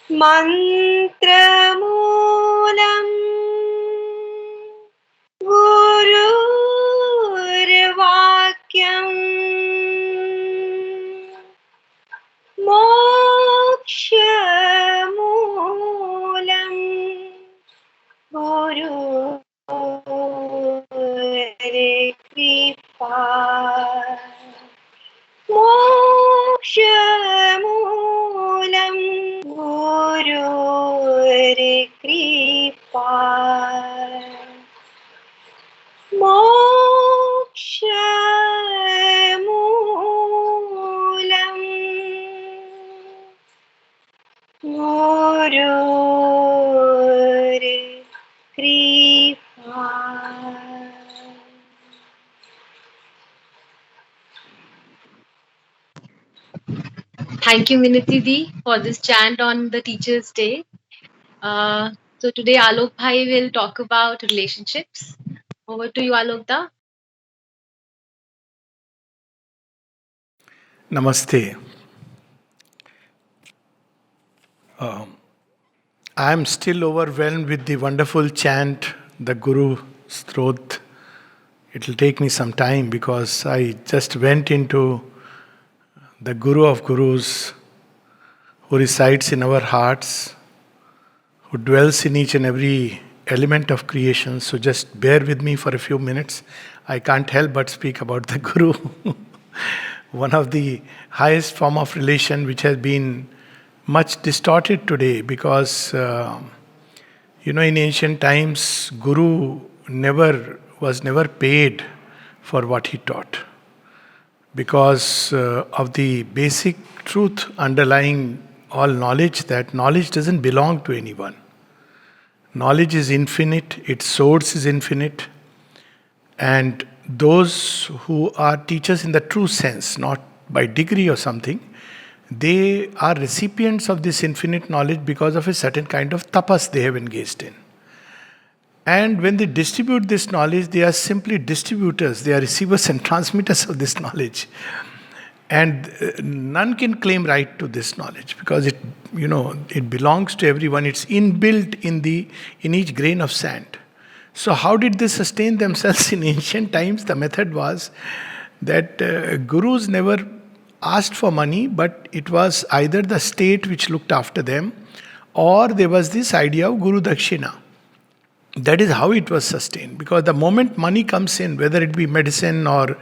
Mantramulam Gururvakyam Mokshamulam Gurukripa Mokshamulam Gurukripa Mokshamulam Gurukripa. Thank you, Miniti Di, for this chant on the Teacher's Day. So today Alok Bhai will talk about relationships. Over to you, Alok Da. Namaste. I am still overwhelmed with the wonderful chant, the Guru's throat. It will take me some time because I just went into the Guru of Gurus who resides in our hearts, who dwells in each and every element of creation. So just bear with me for a few minutes. I can't help but speak about the Guru, one of the highest form of relation which has been much distorted today because in ancient times Guru was never paid for what he taught because of the basic truth underlying all knowledge, that knowledge doesn't belong to anyone. Knowledge is infinite, its source is infinite, and those who are teachers in the true sense, not by degree or something, they are recipients of this infinite knowledge because of a certain kind of tapas they have engaged in. And when they distribute this knowledge, they are simply distributors, they are receivers and transmitters of this knowledge. And none can claim right to this knowledge because it belongs to everyone. It's inbuilt in each grain of sand. So how did they sustain themselves in ancient times? The method was that gurus never asked for money, but it was either the state which looked after them, or there was this idea of Guru Dakshina. That is how it was sustained. Because the moment money comes in, whether it be medicine or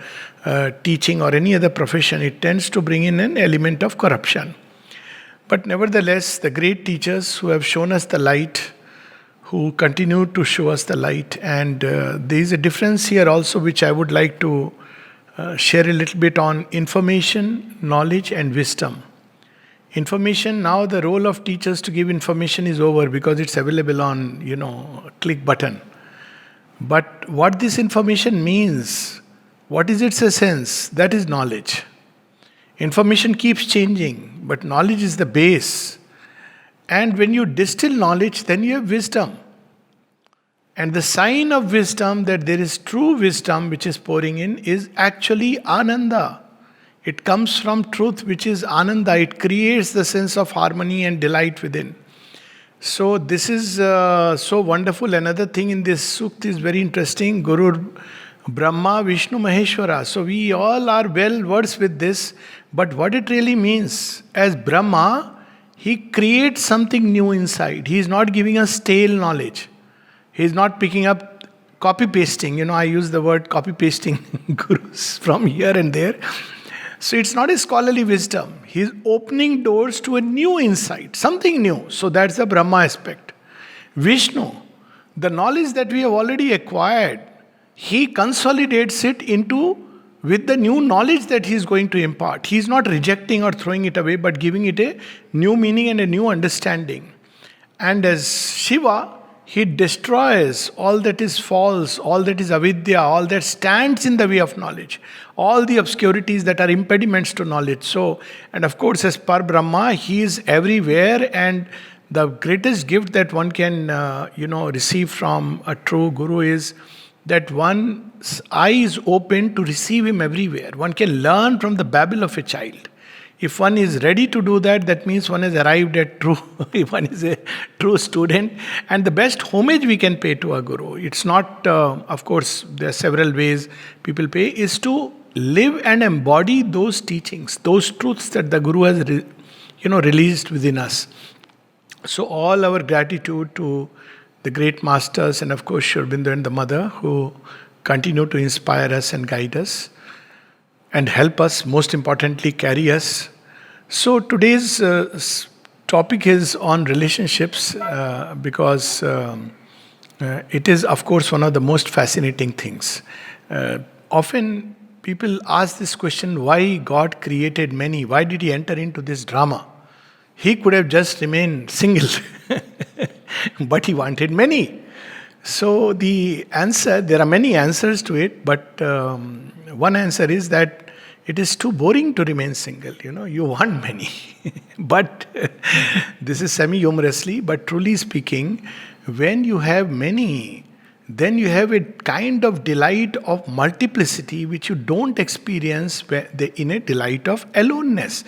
teaching or any other profession, it tends to bring in an element of corruption. But nevertheless, the great teachers who have shown us the light, who continue to show us the light, and there is a difference here also which I would like to share a little bit on: information, knowledge, and wisdom. Information, now the role of teachers to give information is over because it's available on, click button. But what this information means, what is its essence, that is knowledge. Information keeps changing, but knowledge is the base. And when you distill knowledge, then you have wisdom. And the sign of wisdom, that there is true wisdom which is pouring in, is actually Ananda. It comes from truth, which is Ananda. It creates the sense of harmony and delight within. So this is so wonderful. Another thing in this sukta is very interesting. Guru Brahma, Vishnu, Maheshwara. So we all are well versed with this. But what it really means, as Brahma, he creates something new inside. He is not giving us stale knowledge. He is not picking up copy pasting. I use the word copy pasting gurus from here and there. So it's not a scholarly wisdom. He is opening doors to a new insight, something new. So that's the Brahma aspect. Vishnu, the knowledge that we have already acquired, he consolidates it with the new knowledge that he is going to impart. He is not rejecting or throwing it away, but giving it a new meaning and a new understanding. And as Shiva, he destroys all that is false, all that is avidya, all that stands in the way of knowledge, all the obscurities that are impediments to knowledge. So, and of course, as Par Brahma, he is everywhere, and the greatest gift that one can, receive from a true guru is that one's eye is open to receive him everywhere. One can learn from the babble of a child. If one is ready to do that, that means one has arrived at true, if one is a true student. And the best homage we can pay to a guru, it's not, of course, there are several ways people pay, is to live and embody those teachings, those truths that the guru has, released within us. So all our gratitude to the great masters and of course Sri Aurobindo and the mother who continue to inspire us and guide us and help us, most importantly, carry us. So today's topic is on relationships because it is, of course, one of the most fascinating things. Often people ask this question, why God created many? Why did He enter into this drama? He could have just remained single, but He wanted many. So the answer, there are many answers to it, but one answer is that it is too boring to remain single. You want many. But this is semi-humorously, but truly speaking, when you have many, then you have a kind of delight of multiplicity which you don't experience in a delight of aloneness.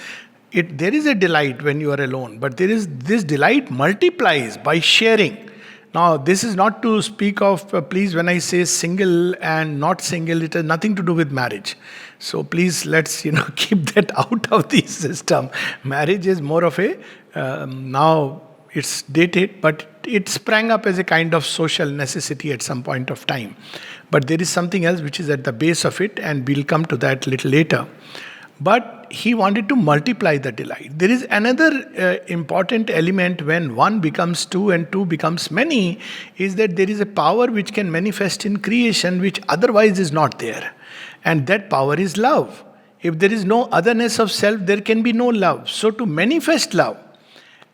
There is a delight when you are alone, but there is this delight multiplies by sharing. Now, this is not to speak of, please, when I say single and not single, it has nothing to do with marriage. So please, let's, keep that out of the system. Marriage is more of a, now it's dated, but it sprang up as a kind of social necessity at some point of time. But there is something else which is at the base of it, and we'll come to that a little later. But He wanted to multiply the delight. There is another important element when one becomes two and two becomes many, is that there is a power which can manifest in creation which otherwise is not there. And that power is love. If there is no otherness of self, there can be no love. So to manifest love,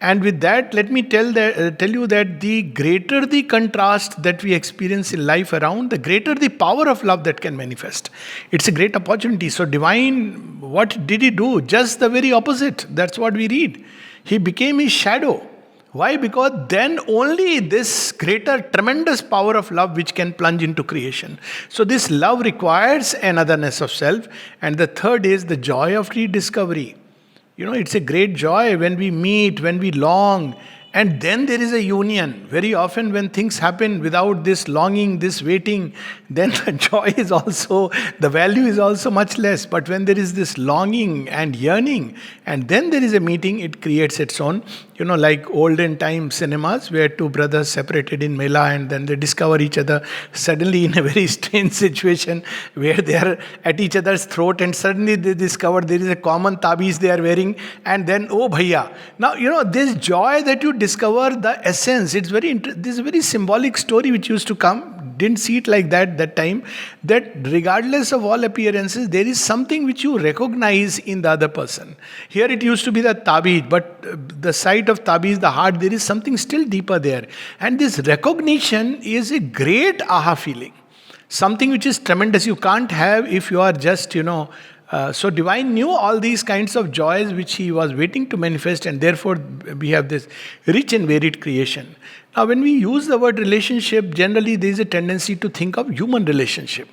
and with that, let me tell you that the greater the contrast that we experience in life around, the greater the power of love that can manifest. It's a great opportunity. So divine, what did He do? Just the very opposite. That's what we read. He became His shadow. Why? Because then only this greater, tremendous power of love which can plunge into creation. So this love requires an otherness of self. And the third is the joy of rediscovery. It's a great joy when we meet, when we long, and then there is a union. Very often when things happen without this longing, this waiting, then the joy is also, the value is also much less. But when there is this longing and yearning, and then there is a meeting, it creates its own. Like olden time cinemas where two brothers separated in Mela and then they discover each other suddenly in a very strange situation where they are at each other's throat and suddenly they discover there is a common tabiz they are wearing and then, oh bhaiya. Now, this joy that you discover the essence, this is a very symbolic story which used to come. Didn't see it like that time, that regardless of all appearances, there is something which you recognize in the other person. Here it used to be the tabiz, but the sight of tabiz, the heart, there is something still deeper there. And this recognition is a great aha feeling. Something which is tremendous you can't have if you are just, so divine knew all these kinds of joys which He was waiting to manifest, and therefore we have this rich and varied creation. Now when we use the word relationship, generally there is a tendency to think of human relationship.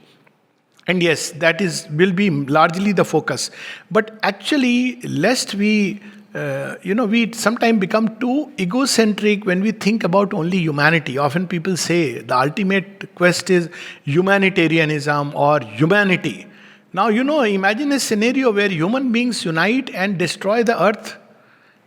And yes, that will be largely the focus. But actually, lest we sometimes become too egocentric when we think about only humanity. Often people say the ultimate quest is humanitarianism or humanity. Now, imagine a scenario where human beings unite and destroy the earth,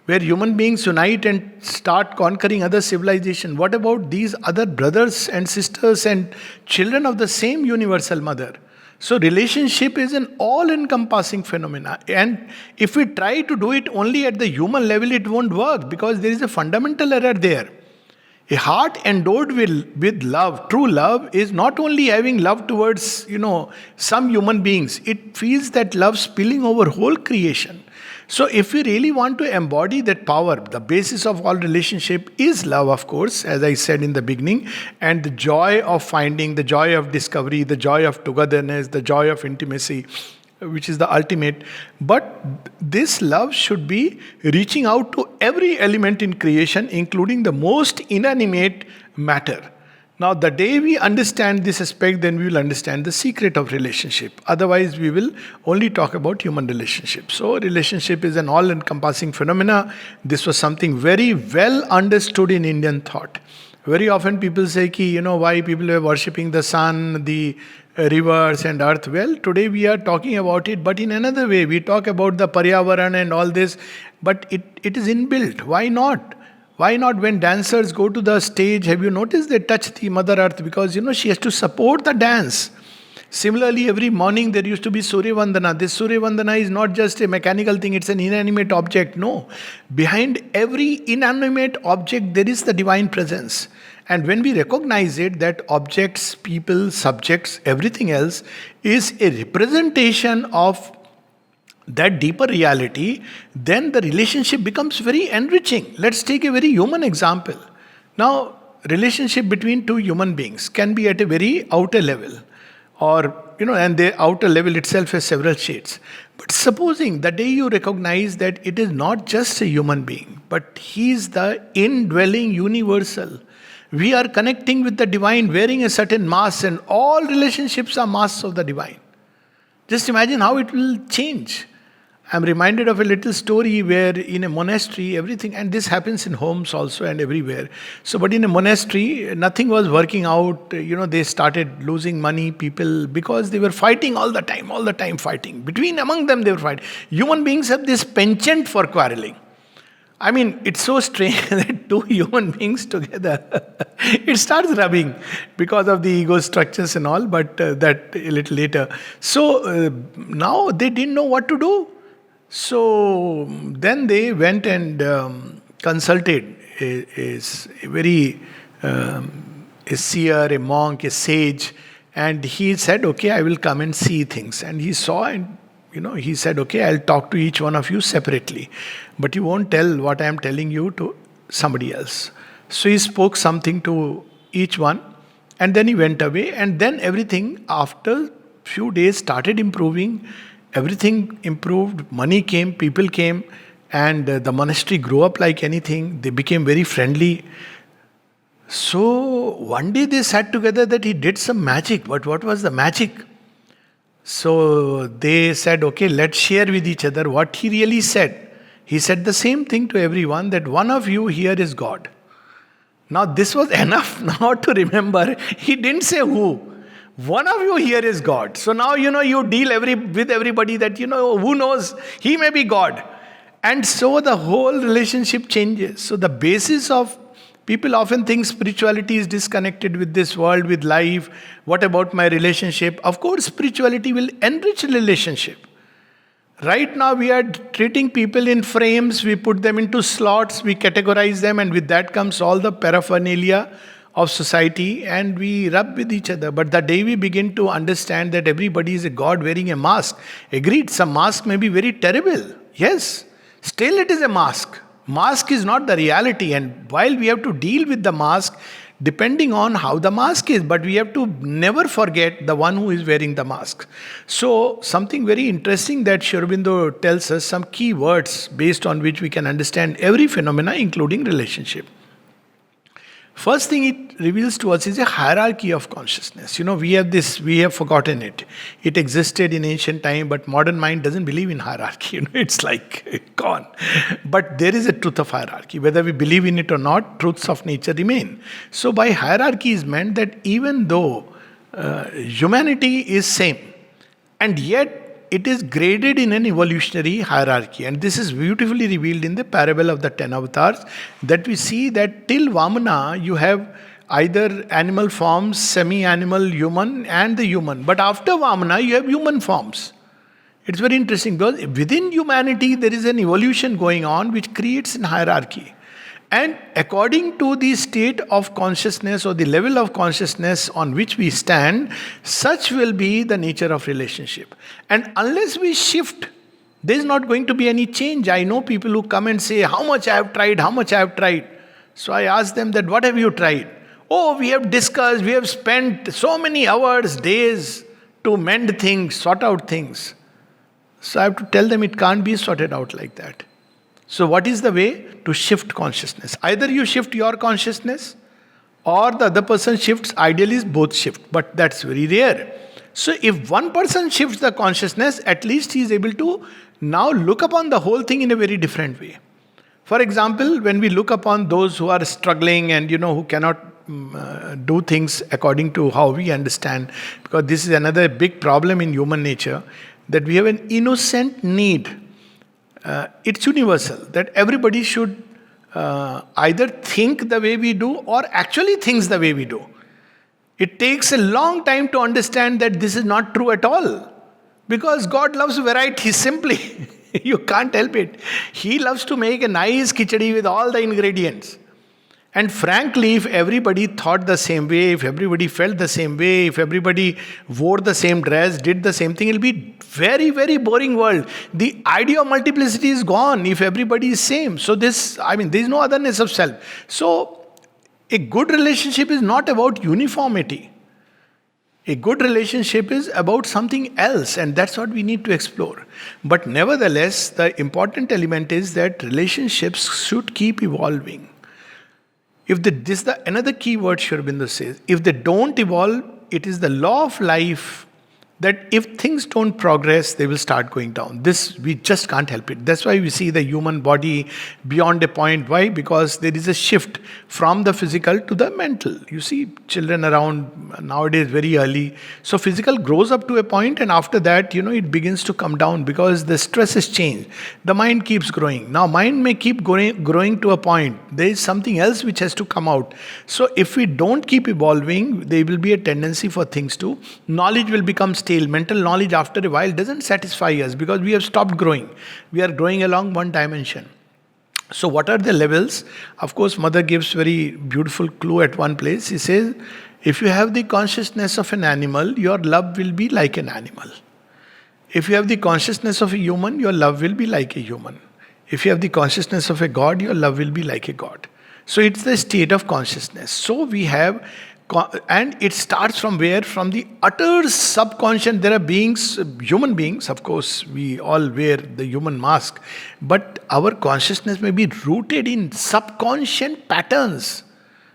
where human beings unite and start conquering other civilization. What about these other brothers and sisters and children of the same universal mother? So relationship is an all-encompassing phenomena. And if we try to do it only at the human level, it won't work because there is a fundamental error there. A heart endowed with love, true love, is not only having love towards, some human beings. It feels that love spilling over whole creation. So if we really want to embody that power, the basis of all relationship is love, of course, as I said in the beginning, and the joy of finding, the joy of discovery, the joy of togetherness, the joy of intimacy, which is the ultimate. But this love should be reaching out to every element in creation, including the most inanimate matter. Now, the day we understand this aspect, then we will understand the secret of relationship. Otherwise, we will only talk about human relationships. So, relationship is an all-encompassing phenomena. This was something very well understood in Indian thought. Very often, people say, ki, why people are worshipping the sun, the rivers, and earth. Well, today we are talking about it, but in another way, we talk about the Paryavaran and all this, but it is inbuilt. Why not? Why not when dancers go to the stage, have you noticed they touch the Mother Earth because she has to support the dance. Similarly, every morning there used to be Surya Vandana. This Surya Vandana is not just a mechanical thing, it's an inanimate object. No. Behind every inanimate object there is the divine presence. And when we recognize it, that objects, people, subjects, everything else is a representation of that deeper reality, then the relationship becomes very enriching. Let's take a very human example. Now, relationship between two human beings can be at a very outer level, or and the outer level itself has several shades. But supposing the day you recognize that it is not just a human being, but he is the indwelling universal. We are connecting with the divine wearing a certain mask, and all relationships are masks of the divine. Just imagine how it will change. I'm reminded of a little story where in a monastery, everything, and this happens in homes also and everywhere. So, but in a monastery, nothing was working out. They started losing money, people, because they were fighting all the time fighting. Among them, they were fighting. Human beings have this penchant for quarreling. I mean, it's so strange that two human beings together, it starts rubbing because of the ego structures and all, but that a little later. So, now they didn't know what to do. So then they went and consulted a very a seer, a monk, a sage, and he said, "Okay, I will come and see things." And he saw, and he said, "Okay, I'll talk to each one of you separately, but you won't tell what I am telling you to somebody else." So he spoke something to each one, and then he went away, and then everything after few days started improving. Everything improved, money came, people came, and the monastery grew up like anything. They became very friendly. So one day they sat together that he did some magic. But what was the magic? So they said, "Okay, let's share with each other what he really said." He said the same thing to everyone, that one of you here is God. Now this was enough now to remember. He didn't say who. One of you here is God. So now you deal with everybody that who knows, he may be God. And so the whole relationship changes. So the basis of people often think spirituality is disconnected with this world, with life. What about my relationship? Of course, spirituality will enrich relationship. Right now we are treating people in frames, we put them into slots, we categorize them, and with that comes all the paraphernalia of society, and we rub with each other. But the day we begin to understand that everybody is a God wearing a mask, agreed, some mask may be very terrible. Yes, still it is a mask. Mask is not the reality, and while we have to deal with the mask, depending on how the mask is, but we have to never forget the one who is wearing the mask. So, something very interesting that Sri Aurobindo tells us, some key words based on which we can understand every phenomena, including relationship. First thing it reveals to us is a hierarchy of consciousness. We have forgotten it. It existed in ancient time, but modern mind doesn't believe in hierarchy. It's like gone. But there is a truth of hierarchy. Whether we believe in it or not, truths of nature remain. So by hierarchy is meant that even though humanity is same, and yet it is graded in an evolutionary hierarchy. And this is beautifully revealed in the parable of the 10 avatars, that we see that till Vamana you have either animal forms, semi-animal, human, and the human. But after Vamana you have human forms. It's very interesting because within humanity there is an evolution going on which creates an hierarchy. And according to the state of consciousness or the level of consciousness on which we stand, such will be the nature of relationship. And unless we shift, there is not going to be any change. I know people who come and say, "How much I have tried, how much I have tried." So I ask them that, "What have you tried?" "Oh, we have discussed, we have spent so many hours, days to mend things, sort out things." So I have to tell them it can't be sorted out like that. So what is the way? To shift consciousness. Either you shift your consciousness, or the other person shifts, ideally is both shift, but that's very rare. So if one person shifts the consciousness, at least he is able to now look upon the whole thing in a very different way. For example, when we look upon those who are struggling and who cannot do things according to how we understand, because this is another big problem in human nature, that we have an innocent need. It's universal that everybody should either think the way we do or actually thinks the way we do. It takes a long time to understand that this is not true at all. Because God loves variety simply. You can't help it. He loves to make a nice khichdi with all the ingredients. And frankly, if everybody thought the same way, if everybody felt the same way, if everybody wore the same dress, did the same thing, it'll be very, very boring world. The idea of multiplicity is gone if everybody is same. So there is no otherness of self. So a good relationship is not about uniformity. A good relationship is about something else, and that's what we need to explore. But nevertheless, the important element is that relationships should keep evolving. If another key word Sri Aurobindo says, if they don't evolve, it is the law of life that if things don't progress, they will start going down. This, we just can't help it. That's why we see the human body beyond a point. Why? Because there is a shift from the physical to the mental. You see children around nowadays very early. So physical grows up to a point, and after that, it begins to come down because the stress has changed. The mind keeps growing. Now mind may keep growing to a point. There is something else which has to come out. So if we don't keep evolving, there will be a tendency for things to, knowledge will become stale. Mental knowledge after a while doesn't satisfy us because we have stopped growing. We are growing along one dimension. So what are the levels? Of course, Mother gives very beautiful clue at one place. She says, if you have the consciousness of an animal, your love will be like an animal. If you have the consciousness of a human, your love will be like a human. If you have the consciousness of a God, your love will be like a God. So it's the state of consciousness. So we have, and it starts from where? From the utter subconscious. There are beings, human beings, of course, we all wear the human mask, but our consciousness may be rooted in subconscious patterns.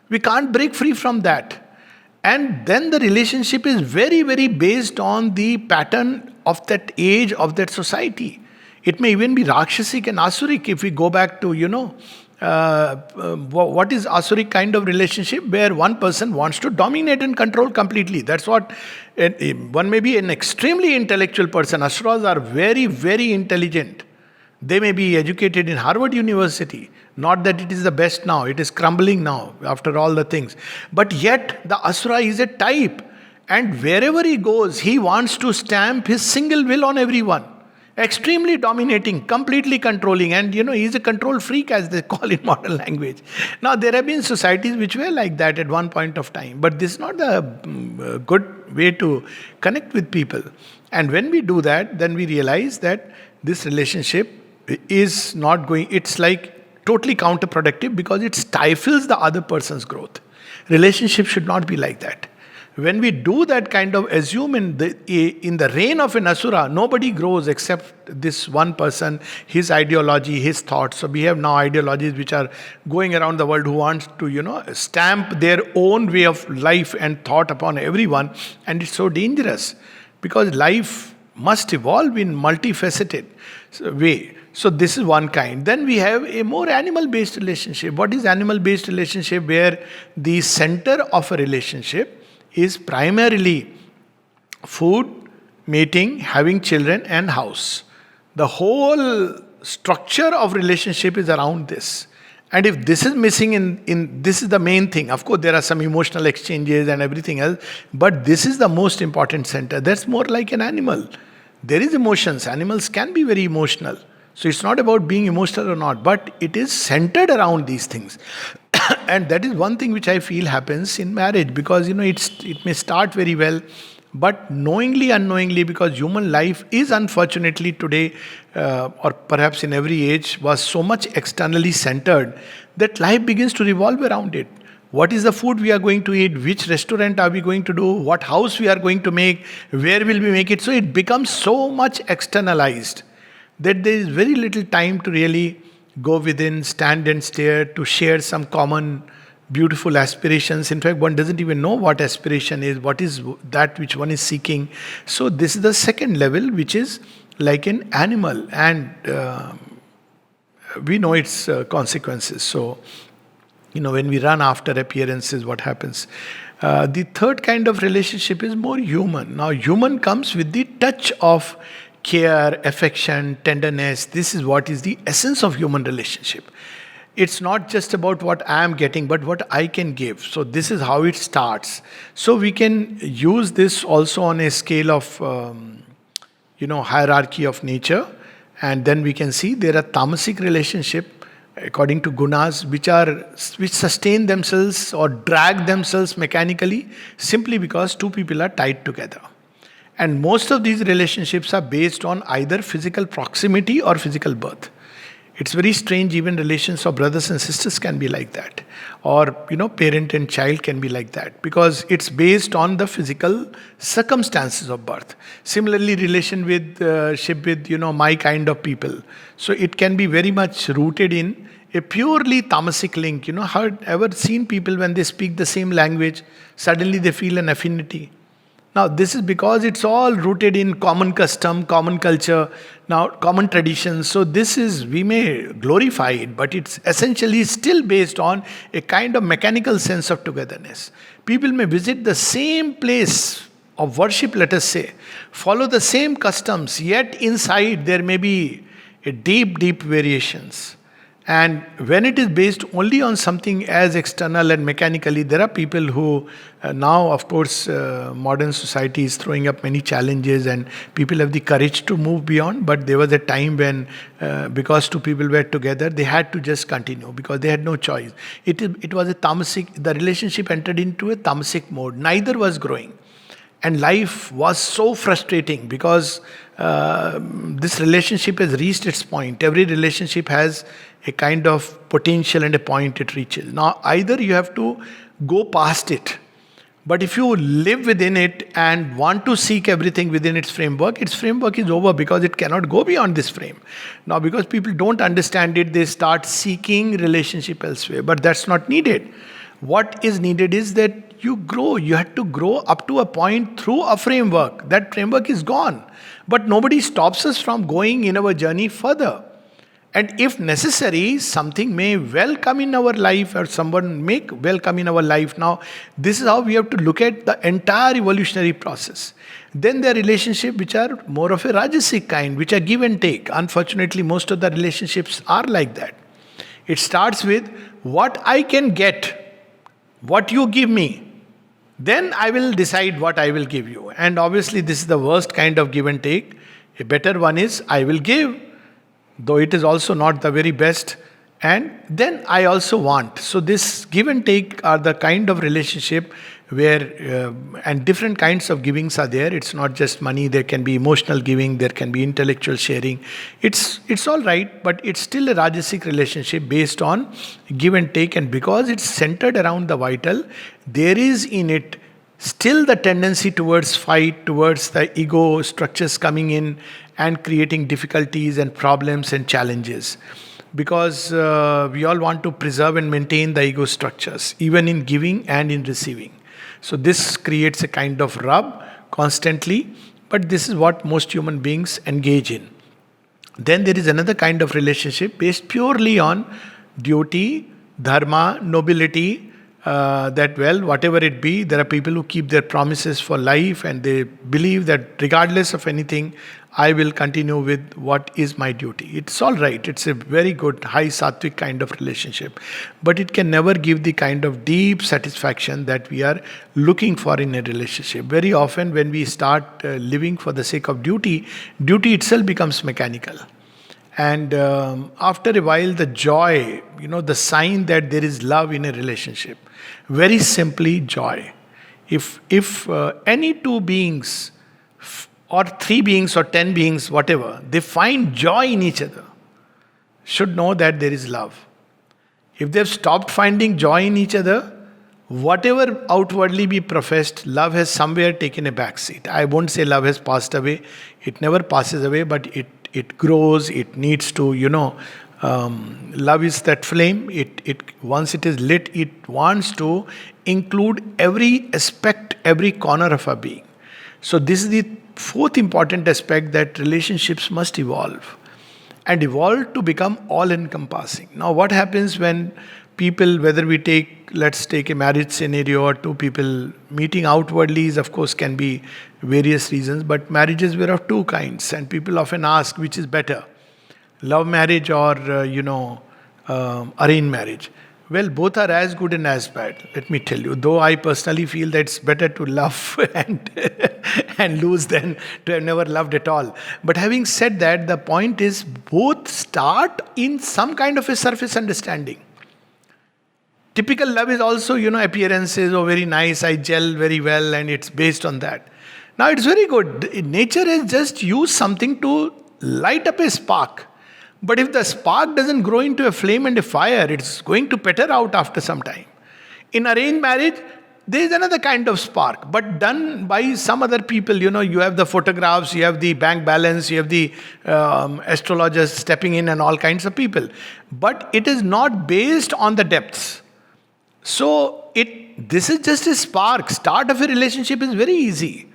We can't break free from that. And then the relationship is very, very based on the pattern of that age, of that society. It may even be Rakshasic and Asuric if we go back to, what is Asuric kind of relationship where one person wants to dominate and control completely. That's what, one may be an extremely intellectual person. Asuras are very, very intelligent. They may be educated in Harvard University. Not that it is the best now. It is crumbling now after all the things. But yet the Asura is a type. And wherever he goes, he wants to stamp his single will on everyone. Extremely dominating, completely controlling, and he's a control freak, as they call in modern language. Now, there have been societies which were like that at one point of time, but this is not the good way to connect with people. And when we do that, then we realize that this relationship is not going, it's like totally counterproductive because it stifles the other person's growth. Relationship should not be like that. When we do that kind of assume in the reign of an asura, nobody grows except this one person, his ideology, his thoughts. So we have now ideologies which are going around the world who want to, stamp their own way of life and thought upon everyone. And it's so dangerous because life must evolve in multifaceted way. So this is one kind. Then we have a more animal-based relationship. What is animal-based relationship? Where the center of a relationship is primarily food, mating, having children, and house. The whole structure of relationship is around this. And if this is missing in this is the main thing. Of course, there are some emotional exchanges and everything else, but this is the most important center. That's more like an animal. There is emotions. Animals can be very emotional. So it's not about being emotional or not, but it is centered around these things. And that is one thing which I feel happens in marriage, because it may start very well, but knowingly, unknowingly, because human life is unfortunately today, or perhaps in every age, was so much externally centered that life begins to revolve around it. What is the food we are going to eat? Which restaurant are we going to do? What house we are going to make? Where will we make it? So it becomes so much externalized that there is very little time to really go within, stand and stare, to share some common beautiful aspirations. In fact, one doesn't even know what aspiration is, what is that which one is seeking. So this is the second level, which is like an animal, and we know its consequences. So, when we run after appearances, what happens? The third kind of relationship is more human. Now, human comes with the touch of care, affection, tenderness. This is what is the essence of human relationship. It's not just about what I am getting, but what I can give. So this is how it starts. So we can use this also on a scale of hierarchy of nature, and then we can see there are tamasic relationship according to gunas which sustain themselves or drag themselves mechanically simply because two people are tied together. And most of these relationships are based on either physical proximity or physical birth. It's very strange, even relations of brothers and sisters can be like that. Or, parent and child can be like that. Because it's based on the physical circumstances of birth. Similarly, relationship with, my kind of people. So it can be very much rooted in a purely tamasic link. Have ever seen people when they speak the same language, suddenly they feel an affinity? Now, this is because it's all rooted in common custom, common culture, now common traditions. So we may glorify it, but it's essentially still based on a kind of mechanical sense of togetherness. People may visit the same place of worship, let us say, follow the same customs, yet inside there may be a deep, deep variations. And when it is based only on something as external and mechanically, there are people who now, of course, modern society is throwing up many challenges and people have the courage to move beyond. But there was a time when, because two people were together, they had to just continue because they had no choice. It was a tamasic, the relationship entered into a tamasic mode. Neither was growing. And life was so frustrating because this relationship has reached its point. Every relationship has a kind of potential and a point it reaches. Now, either you have to go past it, but if you live within it and want to seek everything within its framework is over because it cannot go beyond this frame. Now, because people don't understand it, they start seeking relationship elsewhere, but that's not needed. What is needed is that you grow. You have to grow up to a point through a framework. That framework is gone. But nobody stops us from going in our journey further. And if necessary, something may well come in our life or someone may well come in our life. Now, this is how we have to look at the entire evolutionary process. Then there are relationships which are more of a rajasic kind, which are give and take. Unfortunately, most of the relationships are like that. It starts with what I can get, what you give me. Then I will decide what I will give you. And obviously, this is the worst kind of give and take. A better one is I will give, though it is also not the very best, and then I also want. So this give and take are the kind of relationship where and different kinds of givings are there. It's not just money. There can be emotional giving, there can be intellectual sharing. It's all right, but it's still a rajasic relationship based on give and take, and because it's centered around the vital, there is in it still the tendency towards fight, towards the ego structures coming in and creating difficulties and problems and challenges. Because we all want to preserve and maintain the ego structures, even in giving and in receiving. So this creates a kind of rub constantly, but this is what most human beings engage in. Then there is another kind of relationship based purely on duty, dharma, nobility, that whatever it be, there are people who keep their promises for life and they believe that regardless of anything, I will continue with what is my duty. It's all right. It's a very good, high sattvic kind of relationship. But it can never give the kind of deep satisfaction that we are looking for in a relationship. Very often when we start living for the sake of duty, duty itself becomes mechanical. And after a while, the joy, the sign that there is love in a relationship, very simply joy. If any two beings, or three beings, or 10 beings, whatever, they find joy in each other, should know that there is love. If they've stopped finding joy in each other, whatever outwardly be professed, love has somewhere taken a backseat. I won't say love has passed away. It never passes away, but it grows. It needs to, Love is that flame. It once it is lit, it wants to include every aspect, every corner of our being. So this is the fourth important aspect, that relationships must evolve and evolve to become all encompassing. Now, what happens when people, whether we take, let's take a marriage scenario, or two people meeting outwardly, is of course can be various reasons, but marriages were of two kinds, and people often ask which is better, love marriage or arranged marriage. Well, both are as good and as bad, let me tell you, though I personally feel that it's better to love and and lose than to have never loved at all. But having said that, the point is both start in some kind of a surface understanding. Typical love is also, appearances, oh, very nice, I gel very well, and it's based on that. Now, it's very good. Nature has just used something to light up a spark. But if the spark doesn't grow into a flame and a fire, it's going to peter out after some time. In arranged marriage, there is another kind of spark, but done by some other people. You have the photographs, you have the bank balance, you have the astrologers stepping in, and all kinds of people. But it is not based on the depths. So this is just a spark. Start of a relationship is very easy,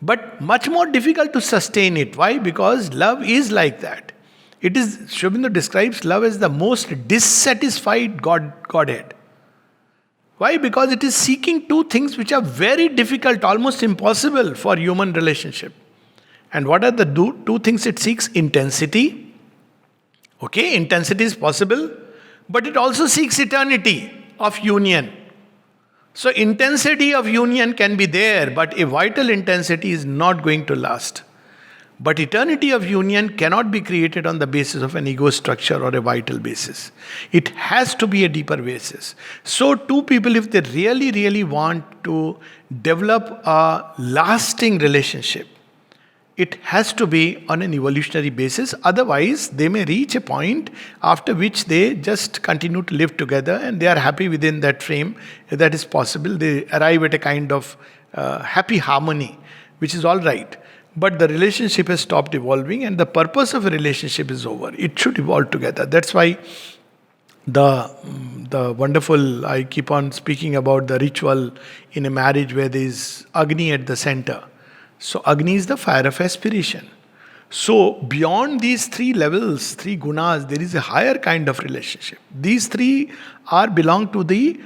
but much more difficult to sustain it. Why? Because love is like that. It is, Sri Aurobindo describes love as the most dissatisfied Godhead. Why? Because it is seeking two things which are very difficult, almost impossible for human relationship. And what are the two things it seeks? Intensity. Okay, intensity is possible, but it also seeks eternity of union. So intensity of union can be there, but a vital intensity is not going to last. But eternity of union cannot be created on the basis of an ego structure or a vital basis. It has to be a deeper basis. So two people, if they really, really want to develop a lasting relationship, it has to be on an evolutionary basis. Otherwise, they may reach a point after which they just continue to live together and they are happy within that frame. That is possible. They arrive at a kind of happy harmony, which is all right. But the relationship has stopped evolving and the purpose of a relationship is over. It should evolve together. That's why the wonderful, I keep on speaking about the ritual in a marriage where there is Agni at the center. So Agni is the fire of aspiration. So beyond these three levels, three gunas, there is a higher kind of relationship. These three belong to the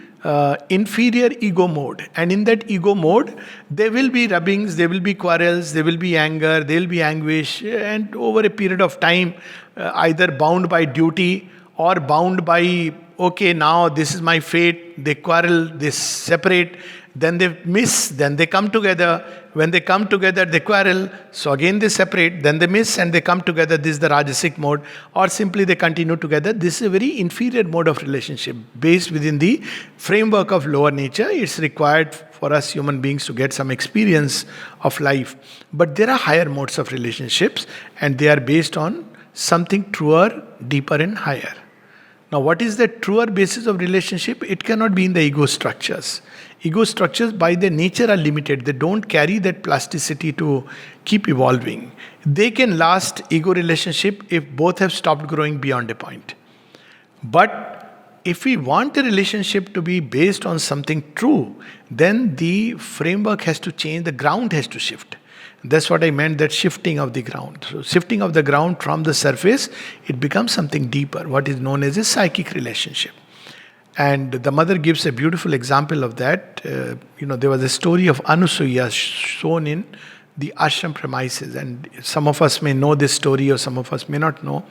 inferior ego mode. And in that ego mode, there will be rubbings, there will be quarrels, there will be anger, there will be anguish. And over a period of time, either bound by duty or bound by, okay, now this is my fate, they quarrel, they separate, then they miss, then they come together. When they come together, they quarrel. So again they separate, then they miss and they come together. This is the Rajasic mode. Or simply they continue together. This is a very inferior mode of relationship based within the framework of lower nature. It's required for us human beings to get some experience of life. But there are higher modes of relationships and they are based on something truer, deeper and higher. Now, what is the truer basis of relationship? It cannot be in the ego structures. Ego structures by their nature are limited. They don't carry that plasticity to keep evolving. They can last ego relationship if both have stopped growing beyond a point. But if we want a relationship to be based on something true, then the framework has to change, the ground has to shift. That's what I meant, that shifting of the ground. So shifting of the ground from the surface, it becomes something deeper, what is known as a psychic relationship. And the mother gives a beautiful example of that. There was a story of Anusuya shown in the ashram premises. And some of us may know this story or some of us may not know.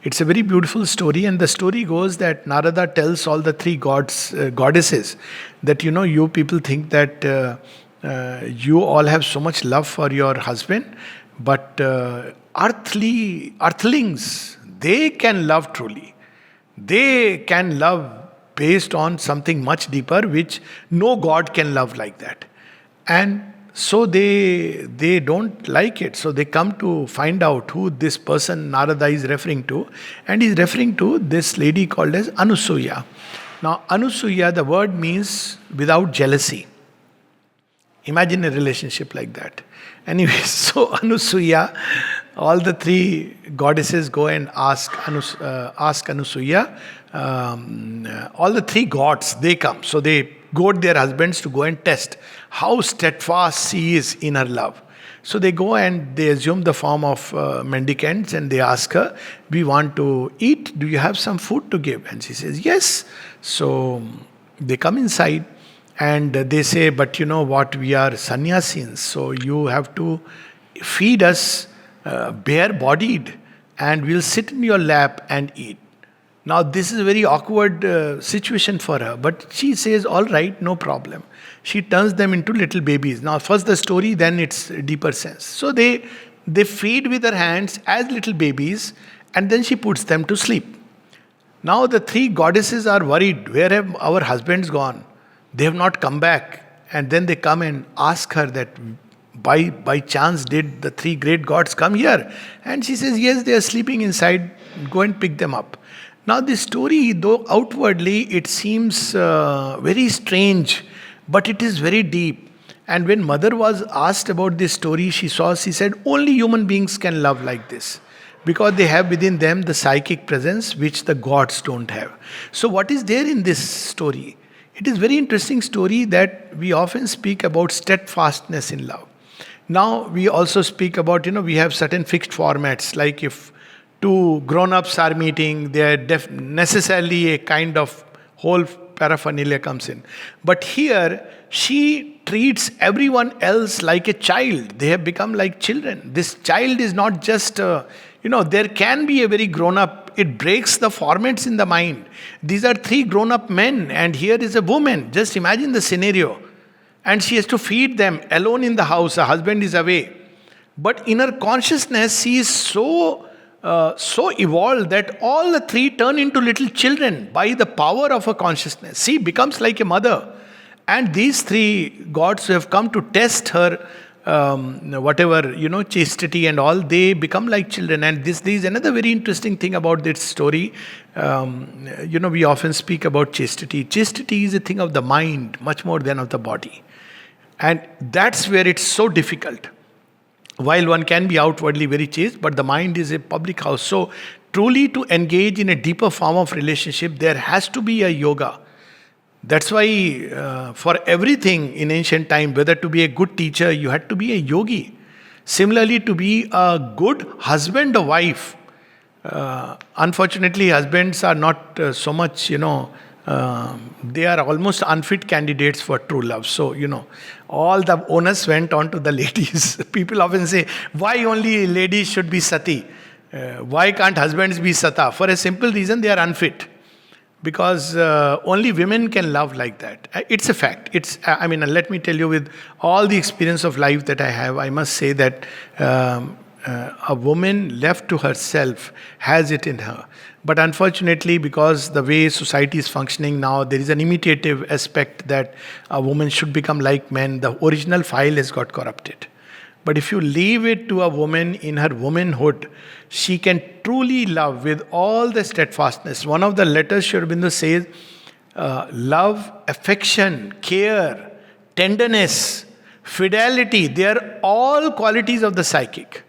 It's a very beautiful story. And the story goes that Narada tells all the three goddesses that, you people think that you all have so much love for your husband, but earthlings, they can love truly. They can love based on something much deeper, which no god can love like that. And so they don't like it. So they come to find out who this person Narada is referring to. And he's referring to this lady called as Anusuya. Now Anusuya, the word means without jealousy. Imagine a relationship like that. Anyway, so Anusuya all the three goddesses go and ask Anusuya. All the three gods, they come. So they goad their husbands to go and test how steadfast she is in her love. So they go and they assume the form of mendicants, and they ask her, "We want to eat. Do you have some food to give?" And she says, "Yes." So they come inside and they say, "But you know what? We are sannyasins, so you have to feed us bare bodied, and we'll sit in your lap and eat." Now, this is a very awkward situation for her, but she says, "All right, no problem." She turns them into little babies. Now, first the story, then its deeper sense. So they feed with her hands as little babies, and then she puts them to sleep. Now, the three goddesses are worried. Where have our husbands gone? They have not come back. And then they come and ask her that, by chance, did the three great gods come here? And she says, "Yes, they are sleeping inside. Go and pick them up." Now, this story, though outwardly it seems very strange, but it is very deep. And when mother was asked about this story, she said, only human beings can love like this, because they have within them the psychic presence which the gods don't have. So what is there in this story? It is very interesting story that we often speak about steadfastness in love. Now we also speak about, we have certain fixed formats, like if two grown-ups are meeting, they are necessarily a kind of whole paraphernalia comes in. But here, she treats everyone else like a child. They have become like children. This child is not just, there can be a very grown-up. It breaks the formats in the mind. These are three grown-up men, and here is a woman. Just imagine the scenario. And she has to feed them alone in the house. Her husband is away. But in her consciousness, she is so evolved that all the three turn into little children by the power of her consciousness. She becomes like a mother. And these three gods who have come to test her, chastity and all, they become like children. And this is another very interesting thing about this story. We often speak about chastity. Chastity is a thing of the mind, much more than of the body. And that's where it's so difficult. While one can be outwardly very chaste, but the mind is a public house. So, truly to engage in a deeper form of relationship, there has to be a yoga. That's why for everything in ancient time, whether to be a good teacher, you had to be a yogi. Similarly, to be a good husband or wife. Unfortunately, husbands are not so much, they are almost unfit candidates for true love. So, all the onus went on to the ladies. People often say, why only ladies should be sati? Why can't husbands be sata? For a simple reason, they are unfit. Because only women can love like that. It's a fact. Let me tell you, with all the experience of life that I have, I must say that a woman left to herself has it in her. But unfortunately, because the way society is functioning now, there is an imitative aspect that a woman should become like men. The original file has got corrupted. But if you leave it to a woman in her womanhood, she can truly love with all the steadfastness. One of the letters Sri Aurobindo says, love, affection, care, tenderness, fidelity, they are all qualities of the psychic.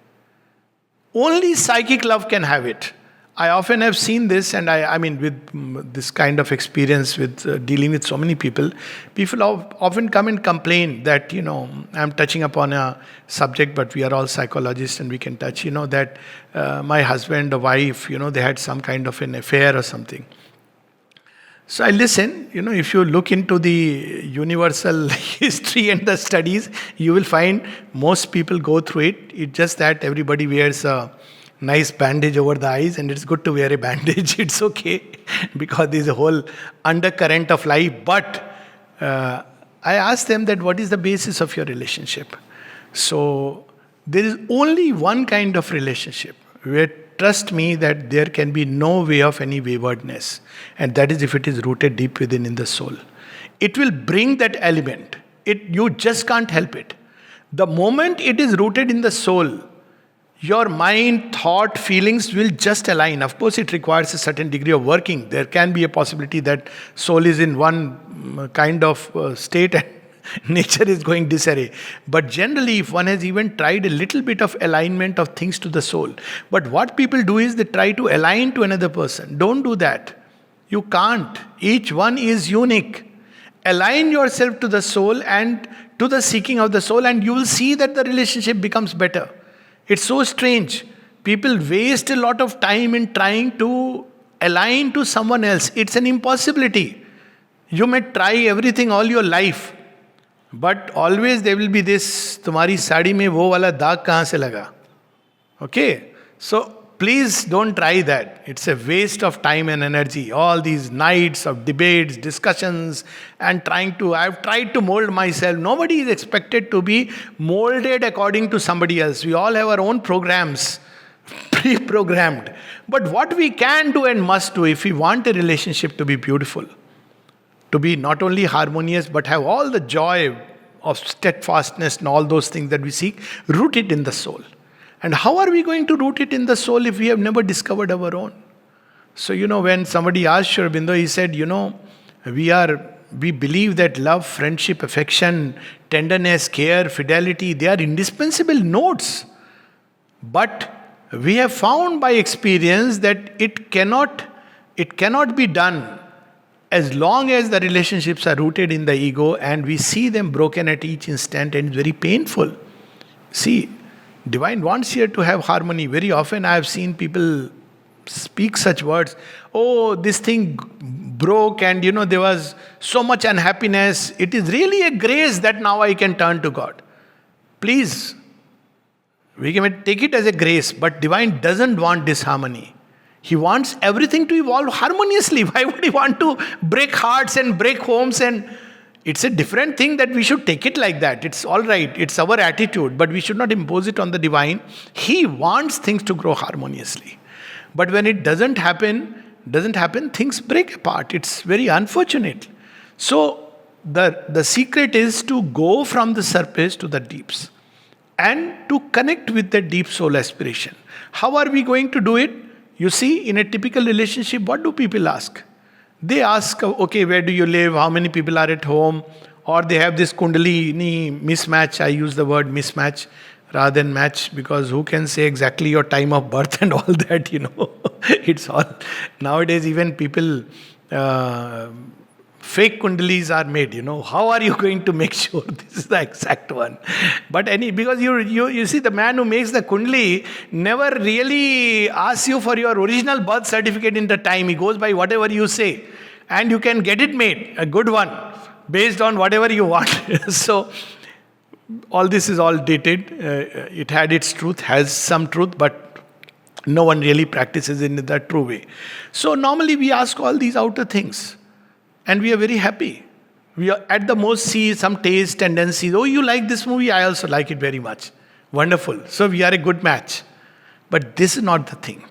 Only psychic love can have it. I often have seen this, and with this kind of experience with dealing with so many people often come and complain that, I'm touching upon a subject, but we are all psychologists and we can touch, that my husband or wife, they had some kind of an affair or something. So I listen, if you look into the universal history and the studies, you will find most people go through it. It's just that everybody wears a nice bandage over the eyes, and it's good to wear a bandage. It's okay, because there's a whole undercurrent of life. But I asked them that what is the basis of your relationship? So there is only one kind of relationship where, trust me, that there can be no way of any waywardness. And that is if it is rooted deep within in the soul. It will bring that element. You just can't help it. The moment it is rooted in the soul, your mind, thought, feelings will just align. Of course, it requires a certain degree of working. There can be a possibility that soul is in one kind of state and Nature is going disarray. But generally, if one has even tried a little bit of alignment of things to the soul, but what people do is they try to align to another person. Don't do that. You can't. Each one is unique. Align yourself to the soul and to the seeking of the soul, and you will see that the relationship becomes better. It's so strange. People waste a lot of time in trying to align to someone else. It's an impossibility. You may try everything all your life, but always there will be this, तुम्हारी साड़ी में वो वाला दाग कहाँ से लगा? Okay? So please don't try that. It's a waste of time and energy. All these nights of debates, discussions, and I've tried to mold myself. Nobody is expected to be molded according to somebody else. We all have our own programs, pre-programmed. But what we can do and must do if we want a relationship to be beautiful, to be not only harmonious, but have all the joy of steadfastness and all those things that we seek, root it in the soul. And how are we going to root it in the soul if we have never discovered our own? So, when somebody asked Sri Aurobindo, he said, we believe that love, friendship, affection, tenderness, care, fidelity, they are indispensable notes. But we have found by experience that it cannot be done as long as the relationships are rooted in the ego and we see them broken at each instant, and it's very painful. See, Divine wants here to have harmony. Very often I have seen people speak such words. Oh, this thing broke and there was so much unhappiness. It is really a grace that now I can turn to God. Please, we can take it as a grace, but Divine doesn't want disharmony. He wants everything to evolve harmoniously. Why would he want to break hearts and break homes? And it's a different thing that we should take it like that. It's all right. It's our attitude, but we should not impose it on the Divine. He wants things to grow harmoniously. But when it doesn't happen, things break apart. It's very unfortunate. So the secret is to go from the surface to the deeps and to connect with the deep soul aspiration. How are we going to do it? You see, in a typical relationship, what do people ask? They ask, okay, where do you live? How many people are at home? Or they have this kundalini mismatch. I use the word mismatch rather than match, because who can say exactly your time of birth and all that, It's all. Nowadays, even people, fake kundalis are made, How are you going to make sure this is the exact one? But because you see, the man who makes the kundali never really asks you for your original birth certificate in the time. He goes by whatever you say. And you can get it made, a good one, based on whatever you want. So, all this is all dated. It had its truth, has some truth, but no one really practices it in the true way. So, normally we ask all these outer things. And we are very happy. We are at the most see some taste, tendencies. Oh, you like this movie? I also like it very much. Wonderful. So we are a good match. But this is not the thing.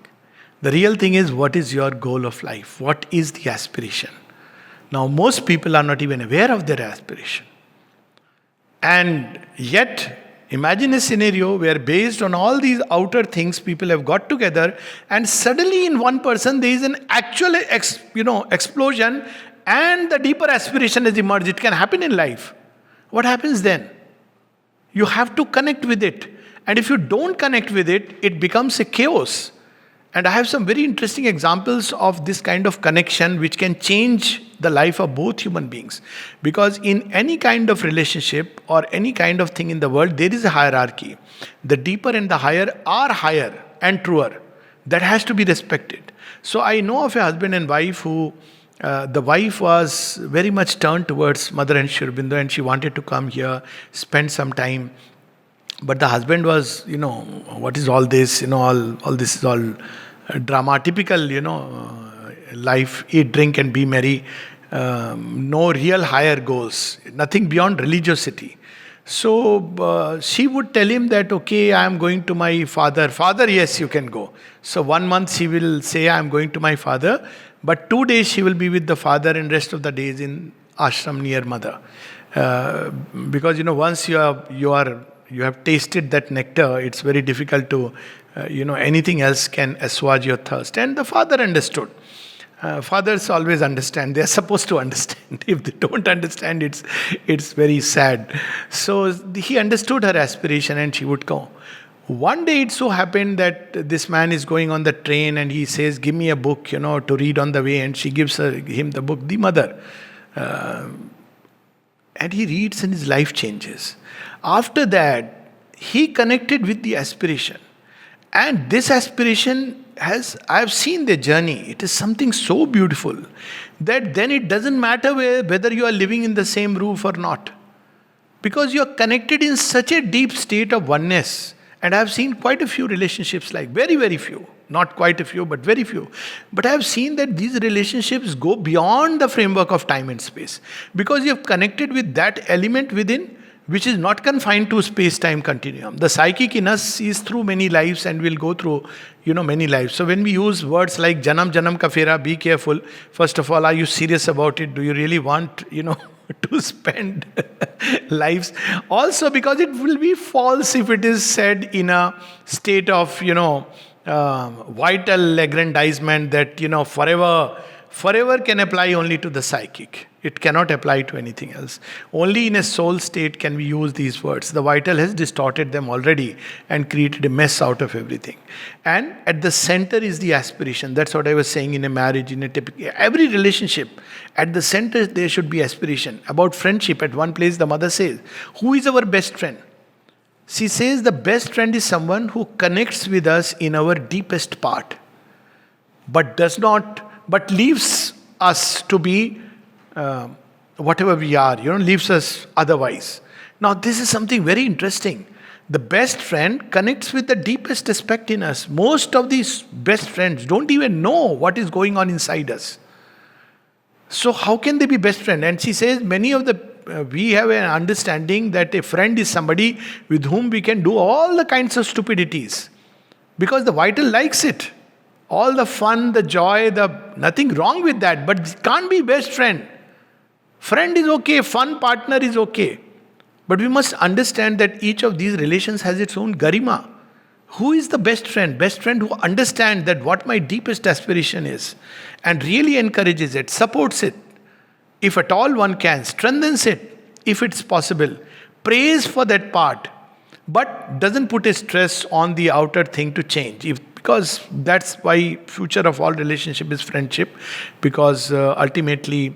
The real thing is, what is your goal of life? What is the aspiration? Now, most people are not even aware of their aspiration. And yet, imagine a scenario where based on all these outer things, people have got together and suddenly in one person there is an actual explosion, and the deeper aspiration has emerged. It can happen in life. What happens then? You have to connect with it. And if you don't connect with it, it becomes a chaos. And I have some very interesting examples of this kind of connection which can change the life of both human beings. Because in any kind of relationship or any kind of thing in the world, there is a hierarchy. The deeper and the higher are higher and truer. That has to be respected. So I know of a husband and wife who the wife was very much turned towards Mother and Sri Aurobindo, and she wanted to come here, spend some time. But the husband was, what is all this? All this is all drama, typical, life, eat, drink and be merry. No real higher goals, nothing beyond religiosity. So she would tell him that, okay, I am going to my father. Father, yes, you can go. So 1 month she will say, I am going to my father. But 2 days she will be with the father and rest of the days in ashram near mother. Because, once you have tasted that nectar, it's very difficult to, anything else can assuage your thirst. And the father understood. Fathers always understand. They are supposed to understand. If they don't understand, it's very sad. So he understood her aspiration, and she would go. One day it so happened that this man is going on the train, and he says, "Give me a book, to read on the way." And she gives him the book, The Mother. And he reads, and his life changes. After that, he connected with the aspiration. And this aspiration I have seen the journey. It is something so beautiful that then it doesn't matter whether you are living in the same roof or not. Because you are connected in such a deep state of oneness. And I have seen quite a few relationships like, very, very few. Not quite a few, but very few. But I have seen that these relationships go beyond the framework of time and space. Because you have connected with that element within, which is not confined to space-time continuum. The psychic in us sees through many lives and will go through, many lives. So when we use words like janam janam ka fera, be careful. First of all, are you serious about it? Do you really want, to spend lives? Also, because it will be false if it is said in a state of, vital aggrandizement that, forever can apply only to the psychic. It cannot apply to anything else. Only in a soul state can we use these words. The vital has distorted them already and created a mess out of everything. And at the center is the aspiration. That's what I was saying in a marriage, in a typical, every relationship. At the center there should be aspiration. About friendship, at one place the mother says, who is our best friend? She says the best friend is someone who connects with us in our deepest part, but leaves us to be whatever we are, leaves us otherwise. Now, this is something very interesting. The best friend connects with the deepest aspect in us. Most of these best friends don't even know what is going on inside us. So, how can they be best friend? And she says, we have an understanding that a friend is somebody with whom we can do all the kinds of stupidities because the vital likes it. All the fun, the joy, nothing wrong with that, but it can't be best friend. Friend is okay, fun partner is okay. But we must understand that each of these relations has its own garima. Who is the best friend? Best friend who understands that what my deepest aspiration is and really encourages it, supports it. If at all one can, strengthens it, if it's possible. Prays for that part, but doesn't put a stress on the outer thing to change. Because that's why future of all relationship is friendship, because ultimately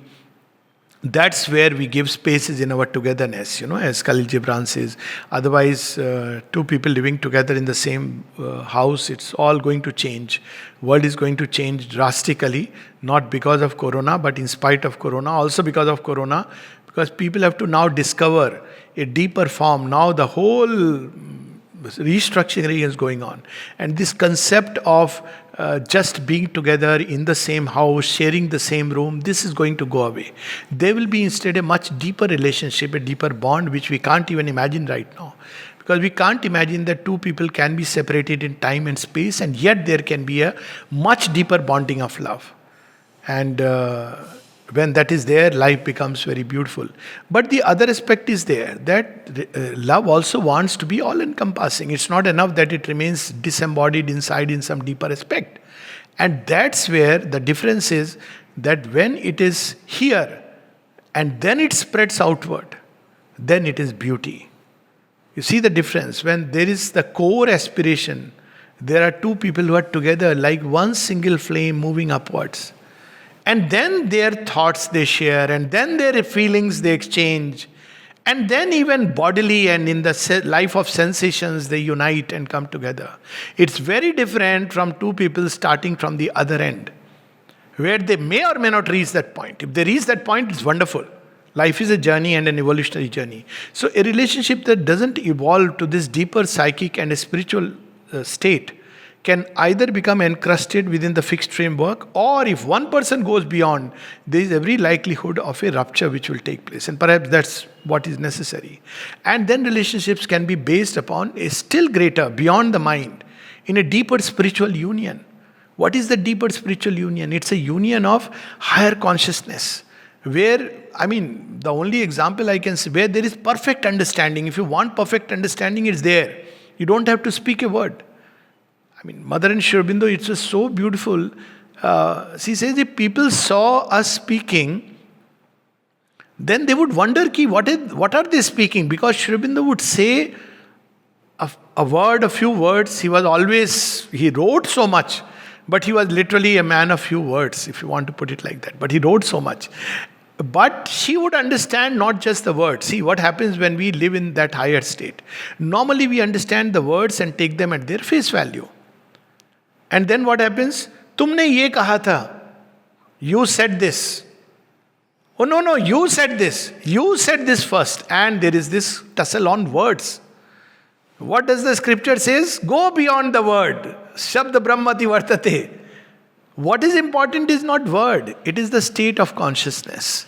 that's where we give spaces in our togetherness, as Khalil Gibran says. Otherwise, two people living together in the same house, it's all going to change. World is going to change drastically, not because of Corona, but in spite of Corona, also because of Corona, because people have to now discover a deeper form. Now the whole restructuring is going on, and this concept of just being together in the same house, sharing the same room, this is going to go away. There will be instead a much deeper relationship, a deeper bond which we can't even imagine right now, because we can't imagine that two people can be separated in time and space, and yet there can be a much deeper bonding of love. And when that is there, life becomes very beautiful. But the other aspect is there, that love also wants to be all-encompassing. It's not enough that it remains disembodied inside in some deeper aspect. And that's where the difference is, that when it is here and then it spreads outward, then it is beauty. You see the difference? When there is the core aspiration, there are two people who are together like one single flame moving upwards. And then their thoughts they share, and then their feelings they exchange, and then even bodily and in the life of sensations they unite and come together. It's very different from two people starting from the other end, where they may or may not reach that point. If they reach that point, it's wonderful. Life is a journey and an evolutionary journey. So a relationship that doesn't evolve to this deeper psychic and a spiritual state can either become encrusted within the fixed framework, or if one person goes beyond, there is every likelihood of a rupture which will take place. And perhaps that's what is necessary. And then relationships can be based upon a still greater, beyond the mind, in a deeper spiritual union. What is the deeper spiritual union? It's a union of higher consciousness, where, the only example I can say, where there is perfect understanding. If you want perfect understanding, it's there. You don't have to speak a word. Mother and Sri Aurobindo, it was so beautiful. she says, if people saw us speaking, then they would wonder, ki, what are they speaking? Because Sri Aurobindo would say a word, a few words. He wrote so much, but he was literally a man of few words, if you want to put it like that. But he wrote so much. But she would understand not just the words. See, what happens when we live in that higher state? Normally, we understand the words and take them at their face value. And then what happens? Tumne ye kaha tha. You said this. Oh, no, you said this. You said this first. And there is this tussle on words. What does the scripture says? Go beyond the word. Shabda brahmati vartate. What is important is not word. It is the state of consciousness.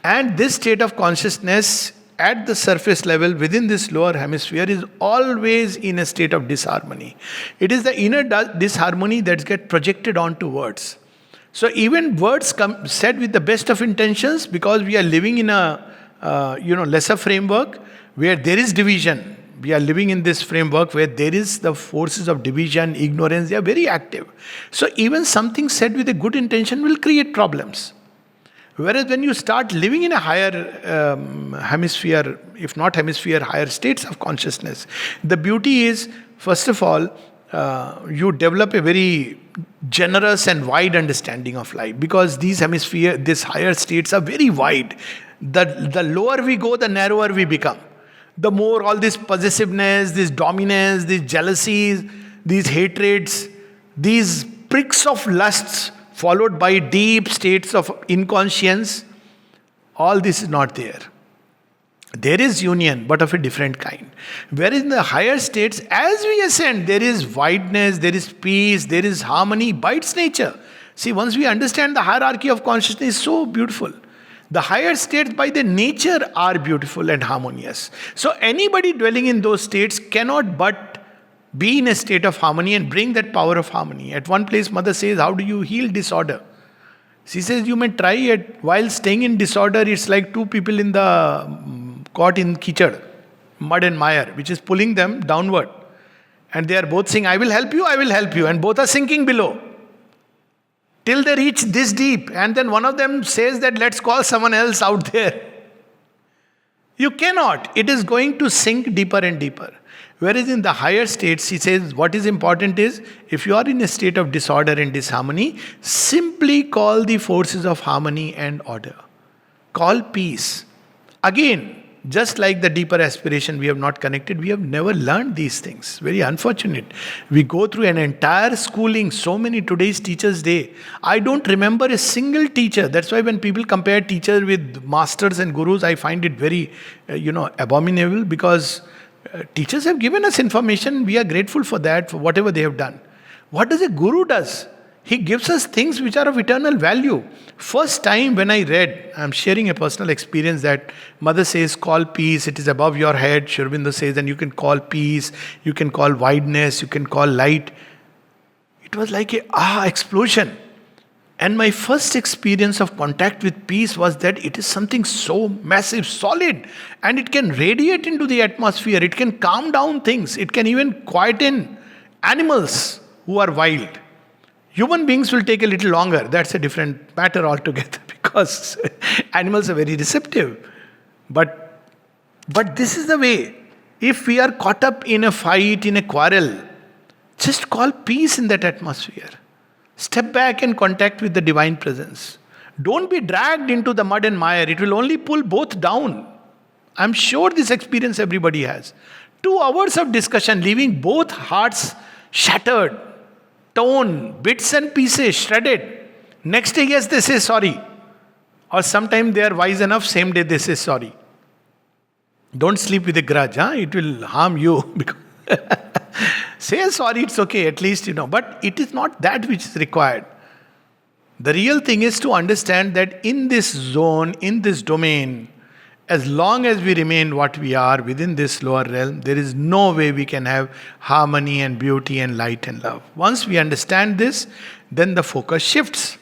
And this state of consciousness at the surface level within this lower hemisphere is always in a state of disharmony. It is the inner disharmony that gets projected onto words. So even words said with the best of intentions, because we are living in a lesser framework where there is division. We are living in this framework where there is the forces of division, ignorance, they are very active. So even something said with a good intention will create problems. Whereas when you start living in a higher hemisphere, if not hemisphere, higher states of consciousness, the beauty is, first of all, you develop a very generous and wide understanding of life, because these higher states are very wide. The lower we go, the narrower we become. The more all this possessiveness, this dominance, these jealousies, these hatreds, these pricks of lusts followed by deep states of inconscience, all this is not there. There is union, but of a different kind. Whereas in the higher states, as we ascend, there is wideness, there is peace, there is harmony by its nature. See, once we understand the hierarchy of consciousness, is so beautiful. The higher states by their nature are beautiful and harmonious. So anybody dwelling in those states cannot but be in a state of harmony and bring that power of harmony. At one place, Mother says, how do you heal disorder? She says, you may try it. While staying in disorder, it's like two people in caught in kichad, mud and mire, which is pulling them downward. And they are both saying, I will help you, and both are sinking below. Till they reach this deep, and then one of them says that let's call someone else out there. You cannot. It is going to sink deeper and deeper. Whereas in the higher states, he says what is important is, if you are in a state of disorder and disharmony, simply call the forces of harmony and order. Call peace. Again, just like the deeper aspiration we have not connected, we have never learned these things. Very unfortunate. We go through an entire schooling, so many today's Teachers' Day. I don't remember a single teacher. That's why when people compare teachers with masters and gurus, I find it very, abominable, because teachers have given us information. We are grateful for that, for whatever they have done. What does a guru does? He gives us things which are of eternal value. First time when I read, I'm sharing a personal experience that Mother says, call peace, it is above your head. Sri Aurobindo says, and you can call peace, you can call wideness, you can call light. It was like a explosion. And my first experience of contact with peace was that it is something so massive, solid, and it can radiate into the atmosphere. It can calm down things. It can even quieten animals who are wild. Human beings will take a little longer. That's a different matter altogether, because animals are very receptive. But this is the way. If we are caught up in a fight, in a quarrel, just call peace in that atmosphere. Step back and contact with the divine presence. Don't be dragged into the mud and mire. It will only pull both down. I'm sure this experience everybody has. 2 hours of discussion, leaving both hearts shattered, torn, bits and pieces, shredded. Next day, yes, they say sorry. Or sometimes they are wise enough, same day they say sorry. Don't sleep with a grudge, it will harm you. Say sorry, it's okay, at least But it is not that which is required. The real thing is to understand that in this zone, in this domain, as long as we remain what we are within this lower realm, there is no way we can have harmony and beauty and light and love. Once we understand this, then the focus shifts.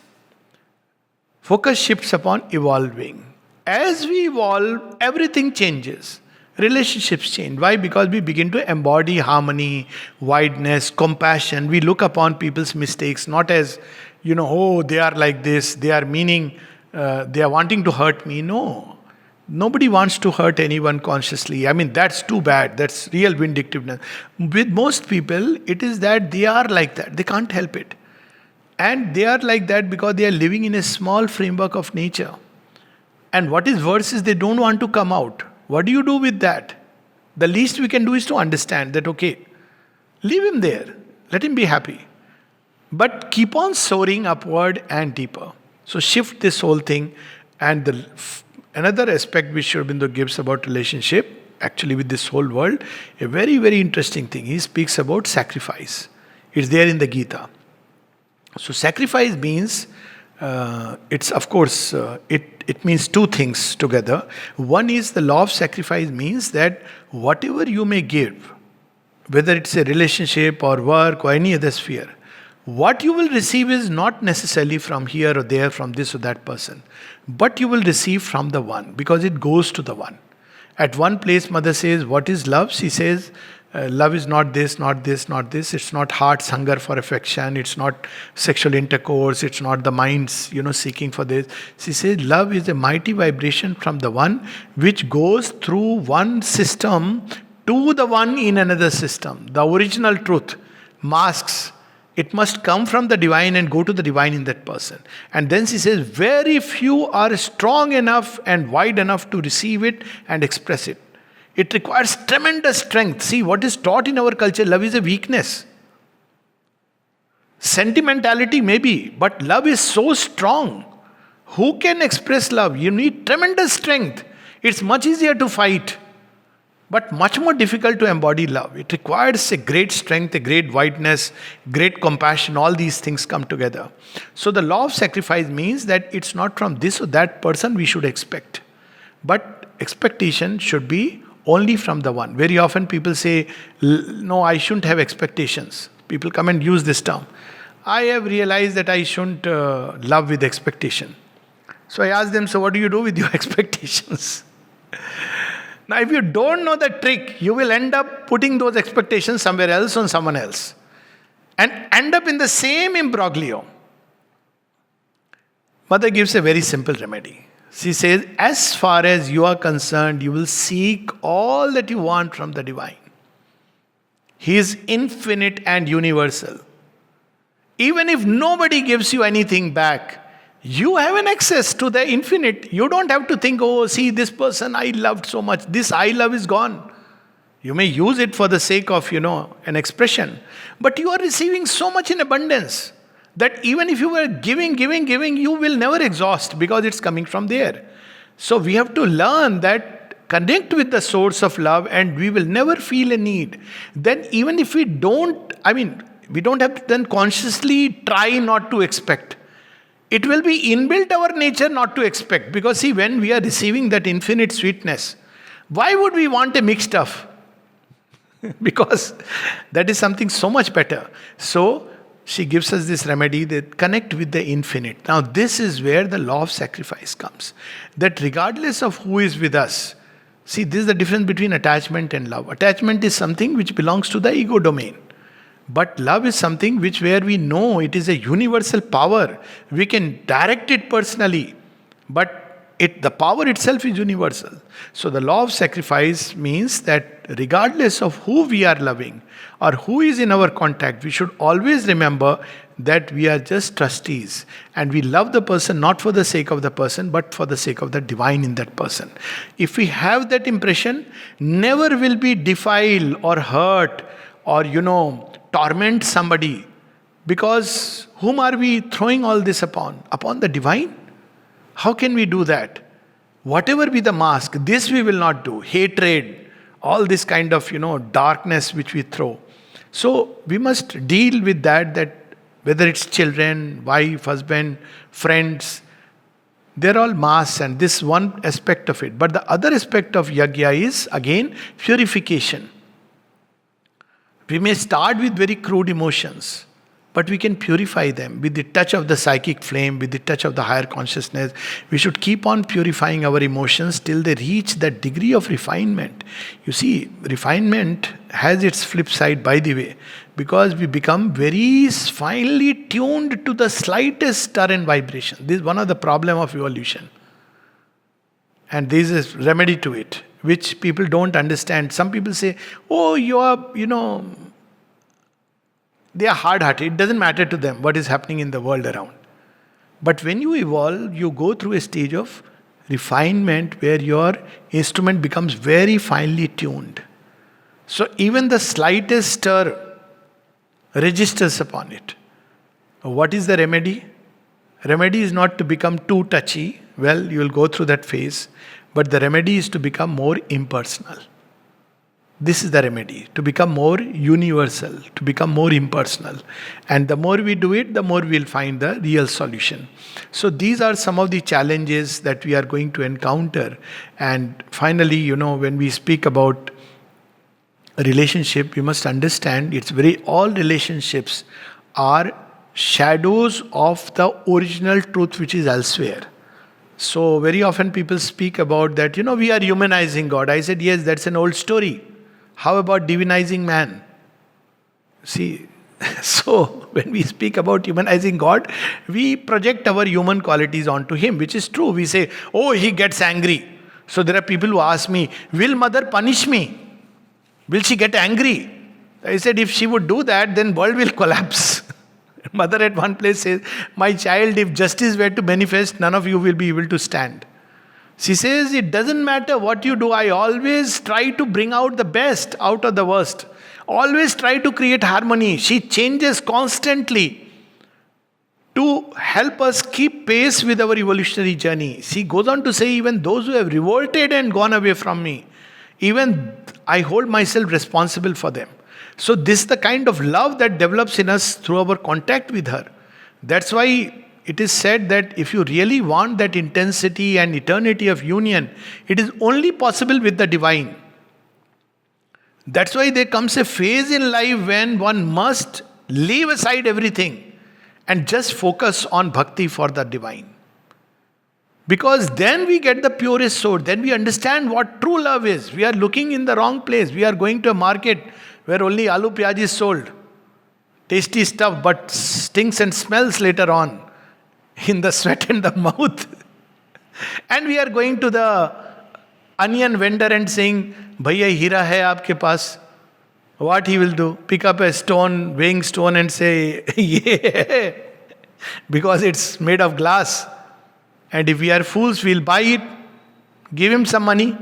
Focus shifts upon evolving. As we evolve, everything changes. relationships change. Why? Because we begin to embody harmony, wideness, compassion. We look upon people's mistakes not as, oh, they are like this, they are meaning, they are wanting to hurt me. No. Nobody wants to hurt anyone consciously. I mean, that's too bad. That's real vindictiveness. With most people, it is that they are like that. They can't help it. And they are like that because they are living in a small framework of nature. And what is worse is they don't want to come out. What do you do with that? The least we can do is to understand that, okay, leave him there. Let him be happy. But keep on soaring upward and deeper. So shift this whole thing. And another aspect which Sri Aurobindo gives about relationship, actually with this whole world, a very, very interesting thing. He speaks about sacrifice. It's there in the Gita. So sacrifice means, it's of course, it means two things together. One is the law of sacrifice means that whatever you may give, whether it's a relationship or work or any other sphere, what you will receive is not necessarily from here or there, from this or that person, but you will receive from the one, because it goes to the one. At one place, Mother says, what is love? She says, love is not this, not this, not this. It's not heart's hunger for affection. It's not sexual intercourse. It's not the mind's, seeking for this. She says, love is a mighty vibration from the one which goes through one system to the one in another system. The original truth masks. It must come from the divine and go to the divine in that person. And then she says, very few are strong enough and wide enough to receive it and express it. It requires tremendous strength. See, what is taught in our culture, love is a weakness. Sentimentality maybe, but love is so strong. Who can express love? You need tremendous strength. It's much easier to fight, but much more difficult to embody love. It requires a great strength, a great wideness, great compassion. All these things come together. So the law of sacrifice means that it's not from this or that person we should expect. But expectation should be only from the one. Very often people say, no, I shouldn't have expectations. People come and use this term. I have realized that I shouldn't love with expectation. So I ask them, so what do you do with your expectations? Now, if you don't know the trick, you will end up putting those expectations somewhere else on someone else and end up in the same imbroglio. Mother gives a very simple remedy. She says, as far as you are concerned, you will seek all that you want from the divine. He is infinite and universal. Even if nobody gives you anything back, you have an access to the infinite. You don't have to think, oh, see, this person I loved so much. This I love is gone. You may use it for the sake of, an expression. But you are receiving so much in abundance that even if you were giving, you will never exhaust because it's coming from there. So we have to learn that, connect with the source of love, and we will never feel a need. Then even if we don't have to then consciously try not to expect. It will be inbuilt our nature not to expect. Because see, when we are receiving that infinite sweetness, why would we want a mixed stuff? Because that is something so much better. So she gives us this remedy that connect with the infinite. Now this is where the law of sacrifice comes. That regardless of who is with us, see, this is the difference between attachment and love. Attachment is something which belongs to the ego domain. But love is something where we know it is a universal power. We can direct it personally. But the power itself is universal. So the law of sacrifice means that regardless of who we are loving or who is in our contact, we should always remember that we are just trustees. And we love the person not for the sake of the person, but for the sake of the divine in that person. If we have that impression, never will we defile or hurt or, torment somebody. Because whom are we throwing all this upon? Upon the divine? How can we do that? Whatever be the mask, this we will not do. Hatred, all this kind of, darkness which we throw. So we must deal with that whether it's children, wife, husband, friends, they're all masks, and this one aspect of it. But the other aspect of yajna is, again, purification. We may start with very crude emotions, but we can purify them with the touch of the psychic flame, with the touch of the higher consciousness. We should keep on purifying our emotions till they reach that degree of refinement. You see, refinement has its flip side, by the way, because we become very finely tuned to the slightest stir and vibration. This is one of the problem of evolution. And there is a remedy to it, which people don't understand. Some people say, oh, they are hard-hearted. It doesn't matter to them what is happening in the world around. But when you evolve, you go through a stage of refinement where your instrument becomes very finely tuned. So even the slightest stir registers upon it. What is the remedy? Remedy is not to become too touchy. Well, you will go through that phase. But the remedy is to become more impersonal. This is the remedy, to become more universal, to become more impersonal. And the more we do it, the more we'll find the real solution. So these are some of the challenges that we are going to encounter. And finally, when we speak about a relationship, we must understand all relationships are shadows of the original truth which is elsewhere. So very often people speak about that, we are humanizing God. I said, yes, that's an old story. How about divinizing man? See, so when we speak about humanizing God, we project our human qualities onto him, which is true. We say, oh, he gets angry. So there are people who ask me, will mother punish me? Will she get angry? I said, if she would do that, then world will collapse. Mother at one place says, my child, if justice were to manifest, none of you will be able to stand. She says, it doesn't matter what you do. I always try to bring out the best out of the worst. Always try to create harmony. She changes constantly to help us keep pace with our evolutionary journey. She goes on to say, even those who have revolted and gone away from me, even I hold myself responsible for them. So this is the kind of love that develops in us through our contact with her. That's why it is said that if you really want that intensity and eternity of union, it is only possible with the divine. That's why there comes a phase in life when one must leave aside everything and just focus on bhakti for the divine. Because then we get the purest soul. Then we understand what true love is. We are looking in the wrong place. We are going to a market where only aloo piyaj is sold. Tasty stuff, but stinks and smells later on in the sweat and the mouth. And we are going to the onion vendor and saying, Bhaiya hira hai aapke paas. What he will do? Pick up a stone, weighing stone and say, yeah, because it's made of glass. And if we are fools, we'll buy it, give him some money,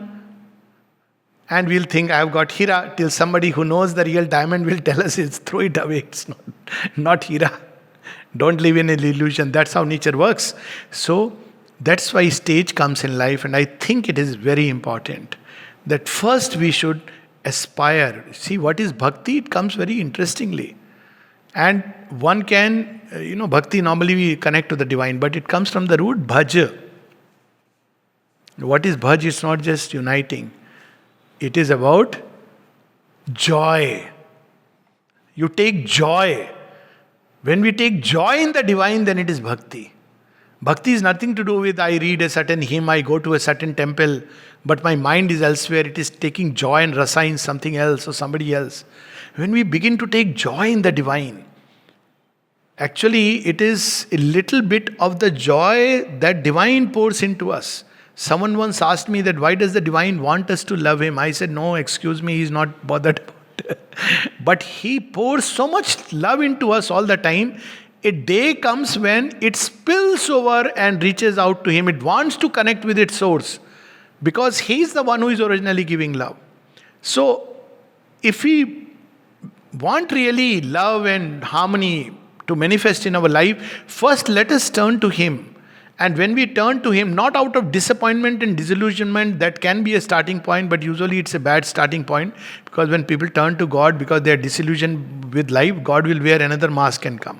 and we'll think, I've got hira, till somebody who knows the real diamond will tell us, throw it away, it's not hira. Don't live in an illusion. That's how nature works. So that's why stage comes in life, and I think it is very important that first we should aspire. See, what is bhakti? It comes very interestingly. And one can, bhakti normally we connect to the divine, but it comes from the root bhaj. What is bhaj? It's not just uniting. It is about joy. You take joy. When we take joy in the divine, then it is bhakti. Bhakti is nothing to do with I read a certain hymn, I go to a certain temple, but my mind is elsewhere. It is taking joy and rasa in something else or somebody else. When we begin to take joy in the divine, actually it is a little bit of the joy that divine pours into us. Someone once asked me that why does the divine want us to love him? I said, no, excuse me, he's not bothered about it. But he pours so much love into us all the time. A day comes when it spills over and reaches out to him. It wants to connect with its source because he is the one who is originally giving love. So if we want really love and harmony to manifest in our life, first let us turn to him. And when we turn to him, not out of disappointment and disillusionment, that can be a starting point, but usually it's a bad starting point, because when people turn to God because they are disillusioned with life, God will wear another mask and come.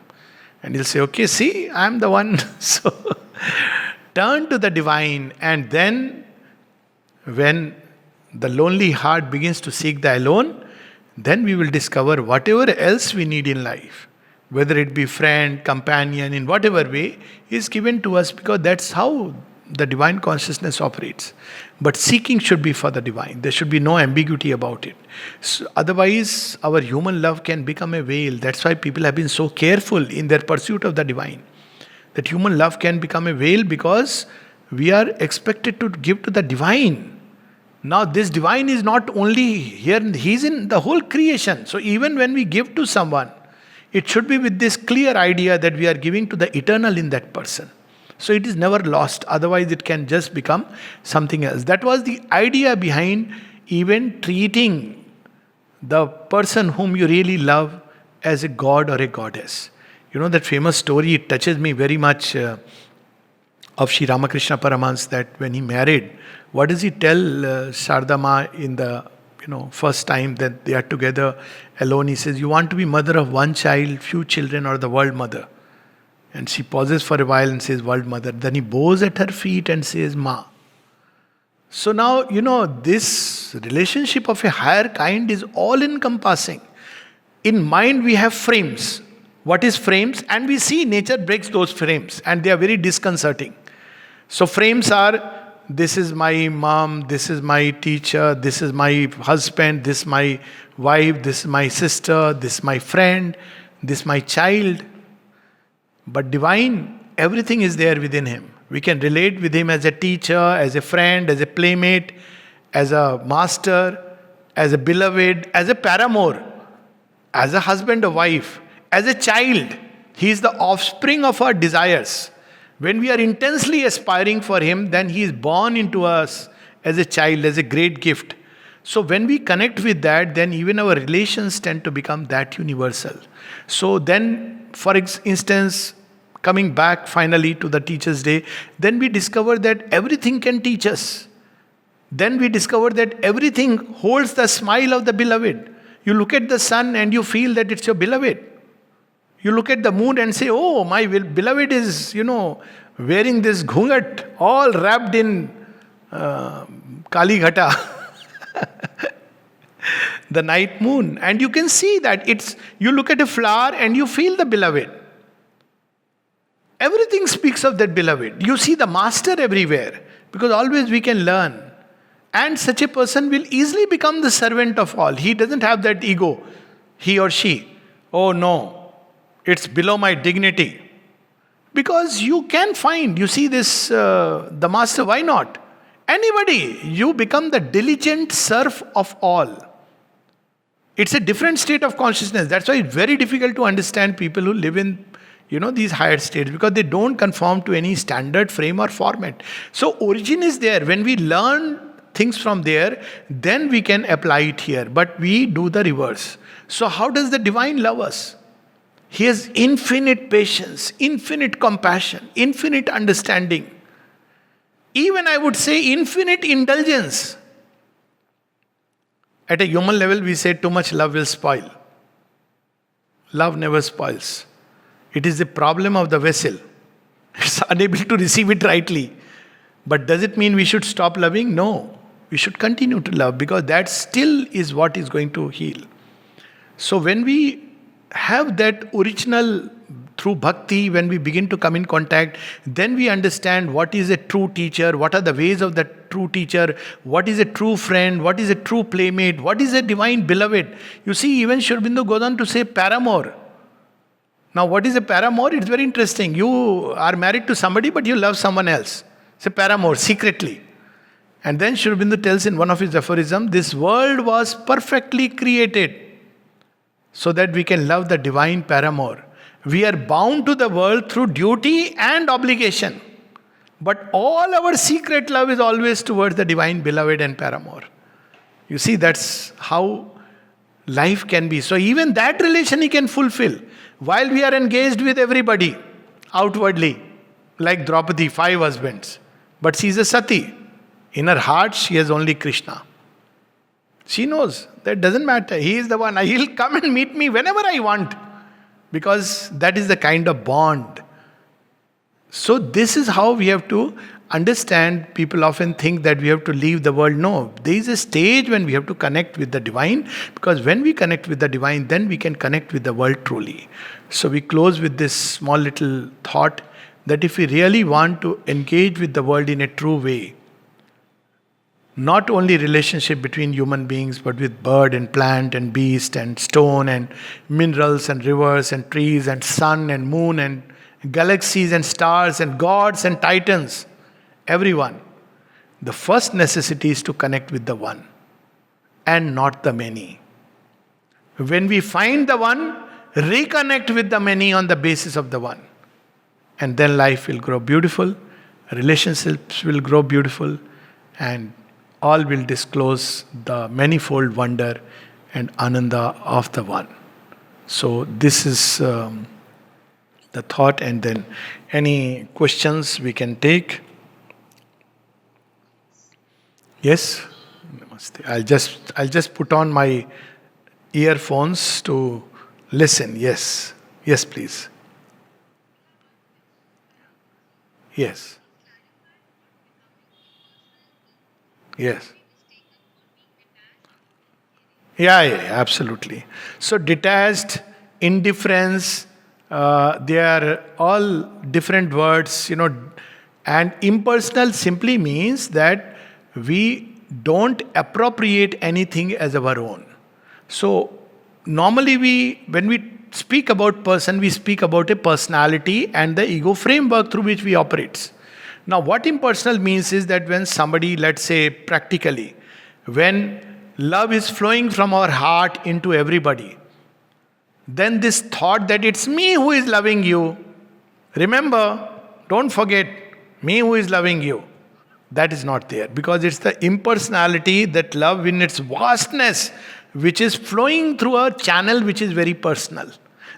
And he'll say, okay, see, I'm the one. So turn to the divine, and then when the lonely heart begins to seek the alone, then we will discover whatever else we need in life. whether it be friend, companion, in whatever way, is given to us because that's how the divine consciousness operates. But seeking should be for the divine. There should be no ambiguity about it. So otherwise, our human love can become a veil. That's why people have been so careful in their pursuit of the divine. That human love can become a veil because we are expected to give to the divine. Now, this divine is not only here, he's in the whole creation. So, even when we give to someone, it should be with this clear idea that we are giving to the eternal in that person. So, it is never lost. Otherwise, it can just become something else. That was the idea behind even treating the person whom you really love as a god or a goddess. You know that famous story, it touches me very much. Of Sri Ramakrishna Paramahans, that when he married, what does he tell Shardama in the first time that they are together alone? He says, "You want to be mother of one child, few children, or the world mother?" And she pauses for a while and says, "World mother." Then he bows at her feet and says, "Ma." So now this relationship of a higher kind is all encompassing. In mind we have frames. What is frames? And we see nature breaks those frames, and they are very disconcerting. So frames are, this is my mom, this is my teacher, this is my husband, this is my wife, this is my sister, this is my friend, this is my child. But divine, everything is there within him. We can relate with him as a teacher, as a friend, as a playmate, as a master, as a beloved, as a paramour, as a husband or wife, as a child. He is the offspring of our desires. When we are intensely aspiring for him, then he is born into us as a child, as a great gift. So when we connect with that, then even our relations tend to become that universal. So then, for instance, coming back finally to the Teacher's Day, then we discover that everything can teach us. Then we discover that everything holds the smile of the beloved. You look at the sun and you feel that it's your beloved. You look at the moon and say, "Oh, my beloved is, wearing this ghungat, all wrapped in Kali Ghata." The night moon. And you can see that you look at a flower and you feel the beloved. Everything speaks of that beloved. You see the master everywhere, because always we can learn. And such a person will easily become the servant of all. He doesn't have that ego, he or she. "Oh no, it's below my dignity." Because you can find, you see this, the master, why not? Anybody, you become the diligent serf of all. It's a different state of consciousness. That's why it's very difficult to understand people who live in, these higher states, because they don't conform to any standard frame or format. So origin is there. When we learn things from there, then we can apply it here. But we do the reverse. So how does the divine love us? He has infinite patience, infinite compassion, infinite understanding. Even I would say infinite indulgence. At a human level, we say too much love will spoil. Love never spoils. It is the problem of the vessel. It's unable to receive it rightly. But does it mean we should stop loving? No. We should continue to love, because that still is what is going to heal. So when we have that original through bhakti, when we begin to come in contact, then we understand what is a true teacher, what are the ways of that true teacher, what is a true friend, what is a true playmate, what is a divine beloved. You see, even Sri Aurobindo goes on to say paramour. Now, what is a paramour? It's very interesting. You are married to somebody, but you love someone else. It's a paramour, secretly. And then Sri Aurobindo tells in one of his aphorisms, this world was perfectly created so that we can love the divine paramour. We are bound to the world through duty and obligation. But all our secret love is always towards the divine beloved and paramour. You see, that's how life can be. So even that relation he can fulfill. While we are engaged with everybody outwardly, like Draupadi, 5 husbands. But she is a sati. In her heart, she has only Krishna. She knows that doesn't matter. He is the one. He'll come and meet me whenever I want. Because that is the kind of bond. So this is how we have to understand. People often think that we have to leave the world. No, there is a stage when we have to connect with the divine, because when we connect with the divine, then we can connect with the world truly. So we close with this small little thought that if we really want to engage with the world in a true way, not only relationship between human beings, but with bird and plant and beast and stone and minerals and rivers and trees and sun and moon and galaxies and stars and gods and titans, everyone. The first necessity is to connect with the one and not the many. When we find the one, reconnect with the many on the basis of the one. And then life will grow beautiful, relationships will grow beautiful, and all will disclose the manifold wonder and ananda of the one. So this is the thought, and then any questions we can take. Yes? Namaste. I'll just put on my earphones to listen. Yes. Yes, please. Yes. Yes. Yeah, absolutely. So detached, indifference, they are all different words, and impersonal simply means that we don't appropriate anything as our own. So normally when we speak about person, we speak about a personality and the ego framework through which we operate. Now, what impersonal means is that when somebody, let's say practically, when love is flowing from our heart into everybody, then this thought that it's me who is loving you, remember, don't forget, me who is loving you, that is not there, because it's the impersonality, that love in its vastness, which is flowing through a channel which is very personal.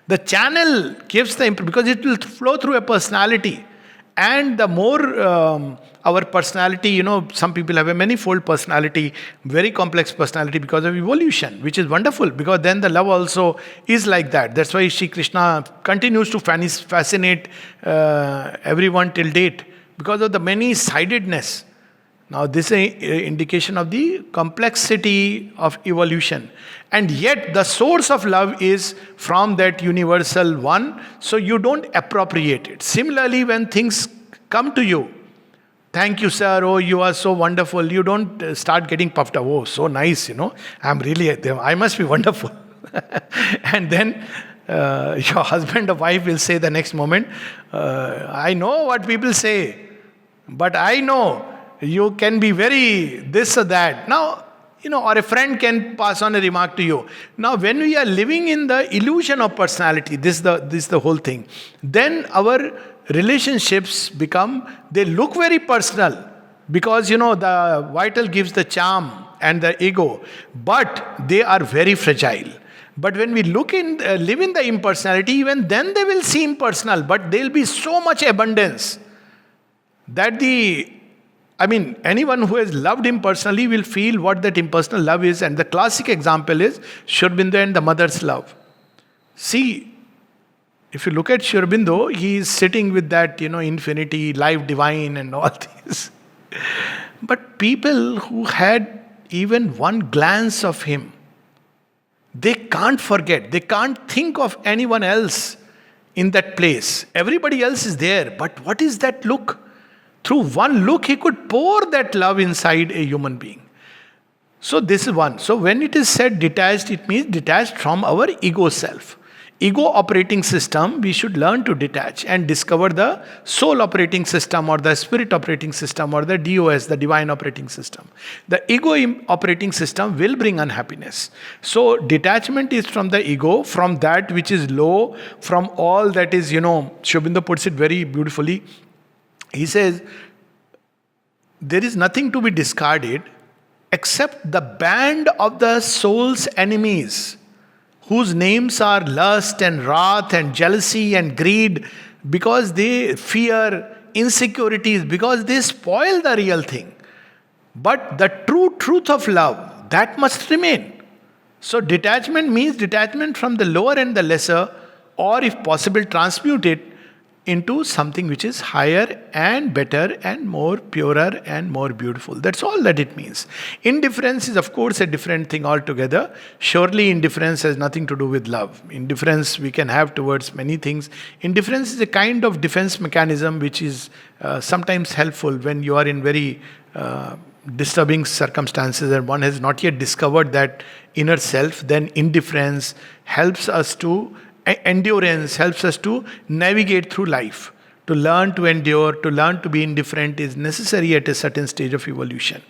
The channel gives because it will flow through a personality. And the more our personality, some people have a manifold personality, very complex personality because of evolution, which is wonderful, because then the love also is like that. That's why Shri Krishna continues to fascinate everyone till date, because of the many-sidedness. Now, this is an indication of the complexity of evolution. And yet, the source of love is from that universal one, so you don't appropriate it. Similarly, when things come to you, thank you, sir, oh, you are so wonderful, you don't start getting puffed up, oh, so nice, I must be wonderful. And then your husband or wife will say the next moment, I know what people say, but I know you can be very this or that. Now, or a friend can pass on a remark to you. Now, when we are living in the illusion of personality, this is the whole thing, then our relationships they look very personal, because, the vital gives the charm and the ego, but they are very fragile. But when we live in the impersonality, even then they will seem personal, but there will be so much abundance that anyone who has loved him personally will feel what that impersonal love is. And the classic example is Sri Aurobindo and the mother's love. See, if you look at Sri Aurobindo, he is sitting with that, infinity, life divine and all this. But people who had even one glance of him, they can't forget, they can't think of anyone else in that place. Everybody else is there, but what is that look? Through one look, he could pour that love inside a human being. So this is one. So when it is said detached, it means detached from our ego self. Ego operating system, we should learn to detach and discover the soul operating system or the spirit operating system or the DOS, the divine operating system. The ego operating system will bring unhappiness. So detachment is from the ego, from that which is low, from all that is, Sri Aurobindo puts it very beautifully. He says, there is nothing to be discarded except the band of the soul's enemies, whose names are lust and wrath and jealousy and greed, because they fear insecurities, because they spoil the real thing. But the true truth of love, that must remain. So detachment means detachment from the lower and the lesser, or if possible, transmute it into something which is higher and better and more purer and more beautiful. That's all that it means. Indifference is, of course, a different thing altogether. Surely, indifference has nothing to do with love. Indifference we can have towards many things. Indifference is a kind of defense mechanism which is sometimes helpful when you are in very disturbing circumstances and one has not yet discovered that inner self. Then indifference helps us to endurance helps us to navigate through life. To learn to endure, to learn to be indifferent is necessary at a certain stage of evolution.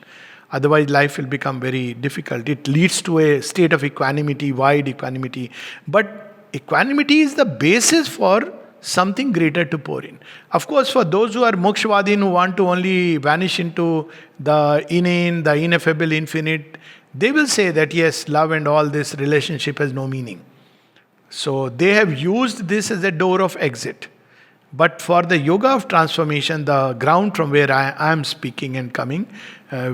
Otherwise, life will become very difficult. It leads to a state of equanimity, wide equanimity. But equanimity is the basis for something greater to pour in. Of course, for those who are mokshvadin, who want to only vanish into the inane, the ineffable infinite, they will say that yes, love and all this relationship has no meaning. So they have used this as a door of exit. But for the yoga of transformation, the ground from where I am speaking and coming,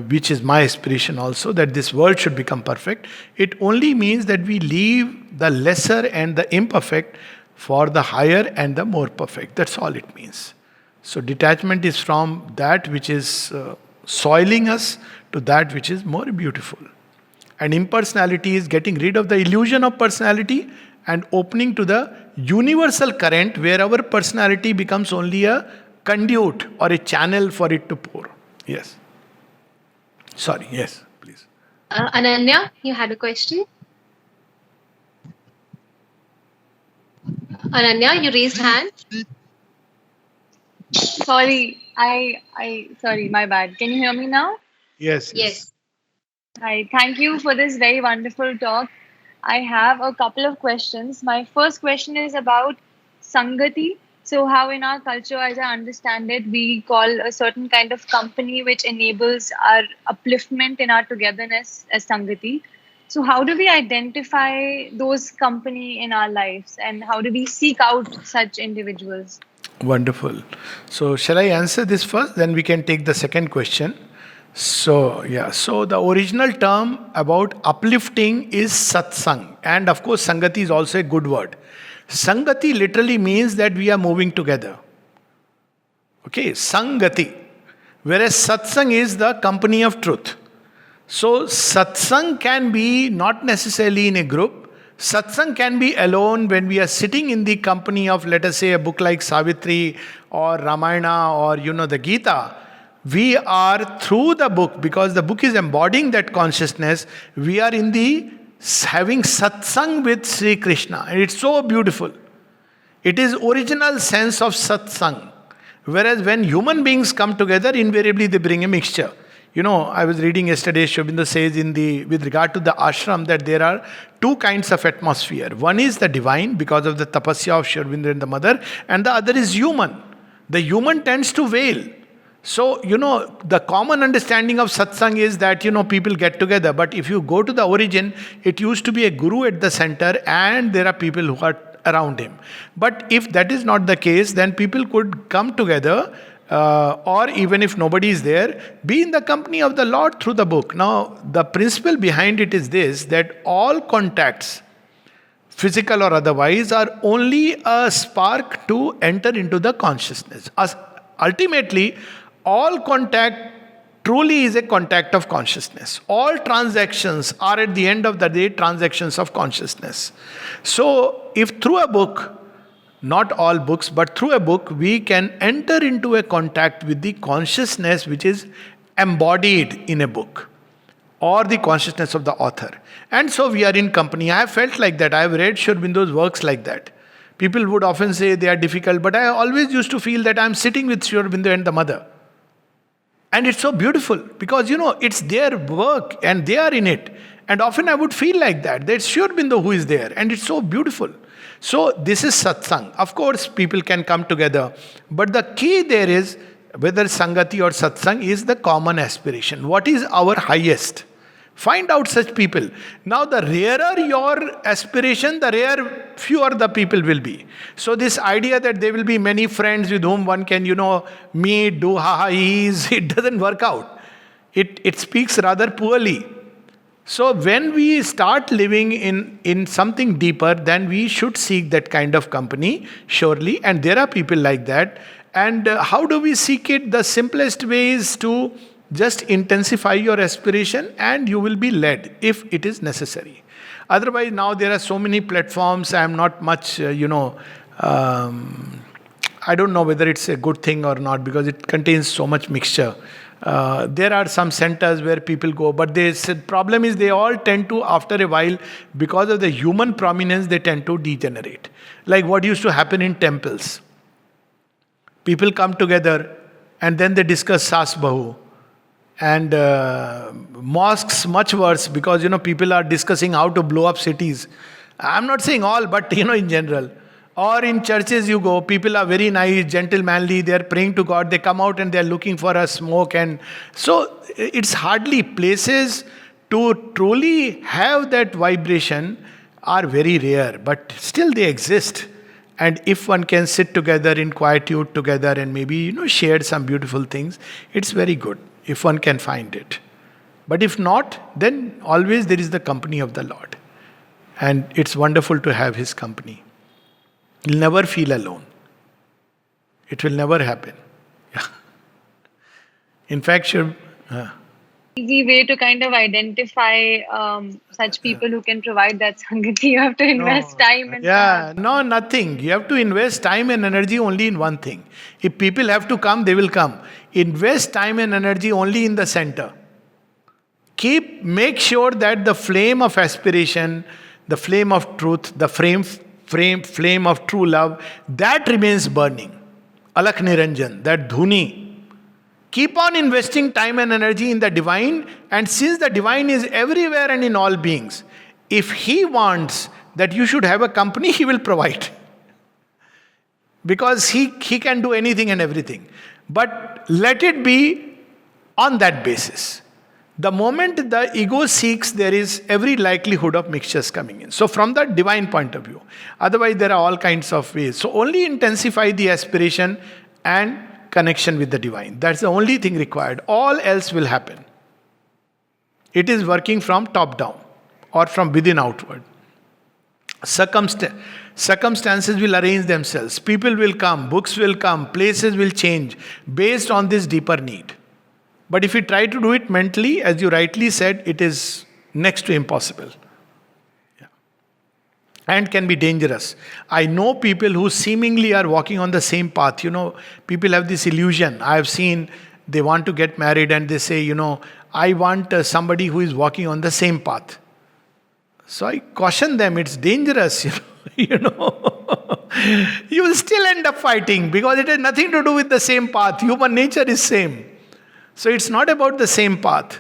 which is my aspiration also, that this world should become perfect, it only means that we leave the lesser and the imperfect for the higher and the more perfect. That's all it means. So detachment is from that which is soiling us to that which is more beautiful. And impersonality is getting rid of the illusion of personality and opening to the universal current where our personality becomes only a conduit or a channel for it to pour. Yes. Sorry, yes, please. Ananya, you had a question? Ananya, you raised hand. Sorry, sorry, my bad. Can you hear me now? Yes, Yes. Hi, thank you for this very wonderful talk. I have a couple of questions. My first question is about Sangati. So, how in our culture, as I understand it, we call a certain kind of company which enables our upliftment in our togetherness as Sangati. So, how do we identify those company in our lives and how do we seek out such individuals? Wonderful. So, shall I answer this first? Then we can take the second question. So, yeah, so the original term about uplifting is satsang. And of course, Sangati is also a good word. Sangati literally means that we are moving together. Okay, Sangati. Whereas satsang is the company of truth. So, satsang can be not necessarily in a group. Satsang can be alone when we are sitting in the company of, let us say, a book like Savitri or Ramayana or, the Gita. We are through the book, because the book is embodying that consciousness, we are in the having satsang with Sri Krishna. And it's so beautiful. It is original sense of satsang. Whereas when human beings come together, invariably they bring a mixture. I was reading yesterday, Sri Aurobindo says with regard to the ashram that there are two kinds of atmosphere. One is the divine because of the tapasya of Sri Aurobindo and the mother, and the other is human. The human tends to wail. So, the common understanding of satsang is that, people get together. But if you go to the origin, it used to be a guru at the center and there are people who are around him. But if that is not the case, then people could come together or even if nobody is there, be in the company of the Lord through the book. Now, the principle behind it is this, that all contacts, physical or otherwise, are only a spark to enter into the consciousness. Ultimately, all contact truly is a contact of consciousness. All transactions are at the end of the day transactions of consciousness. So, if through a book, not all books, but through a book, we can enter into a contact with the consciousness which is embodied in a book or the consciousness of the author. And so we are in company. I have felt like that. I have read Sri Aurobindo's works like that. People would often say they are difficult, but I always used to feel that I am sitting with Sri Aurobindo and the mother. And it's so beautiful because, it's their work and they are in it. And often I would feel like that. That's Sri Aurobindo who is there. And it's so beautiful. So this is satsang. Of course, people can come together. But the key there is, whether sangati or satsang, is the common aspiration. What is our highest? Find out such people. Now, the rarer your aspiration, the fewer the people will be. So, this idea that there will be many friends with whom one can, meet, do ha-ha-hees, it doesn't work out. It speaks rather poorly So when we start living in something deeper, then we should seek that kind of company, surely. And there are people like that. And how do we seek it? The simplest way is to just intensify your aspiration, and you will be led if it is necessary. Otherwise, now there are so many platforms. I am not much, I don't know whether it's a good thing or not, because it contains so much mixture. There are some centers where people go, but the problem is they all tend to, after a while, because of the human prominence, they tend to degenerate. Like what used to happen in temples. People come together and then they discuss Sas Bahu. And mosques, much worse, because people are discussing how to blow up cities. I'm not saying all, but in general. Or in churches you go, people are very nice, gentlemanly, they are praying to God, they come out and they are looking for a smoke. And so it's hardly, places to truly have that vibration are very rare, but still they exist. And if one can sit together in quietude together and maybe share some beautiful things, it's very good if one can find it. But if not, then always there is the company of the Lord. And it's wonderful to have His company. You'll never feel alone. It will never happen. Yeah. In fact, Easy way to kind of identify such people who can provide that sangati. You have to invest time and nothing. You have to invest time and energy only in one thing. If people have to come, they will come. Invest time and energy only in the center. Make sure that the flame of aspiration, the flame of truth, the flame of true love, that remains burning. Alakh Niranjan, that dhuni. Keep on investing time and energy in the divine, and since the divine is everywhere and in all beings, if He wants that you should have a company, He will provide. Because He can do anything and everything. But let it be on that basis. The moment the ego seeks, there is every likelihood of mixtures coming in. So from the divine point of view. Otherwise, there are all kinds of ways. So only intensify the aspiration and connection with the divine. That's the only thing required. All else will happen. It is working from top down or from within outward. Circumstances will arrange themselves. People will come, books will come, places will change based on this deeper need. But if you try to do it mentally, as you rightly said, it is next to impossible. Yeah. And can be dangerous. I know people who seemingly are walking on the same path. People have this illusion. I have seen they want to get married and they say, I want somebody who is walking on the same path. So I caution them, it's dangerous, You will still end up fighting because it has nothing to do with the same path. Human nature is same. So it's not about the same path.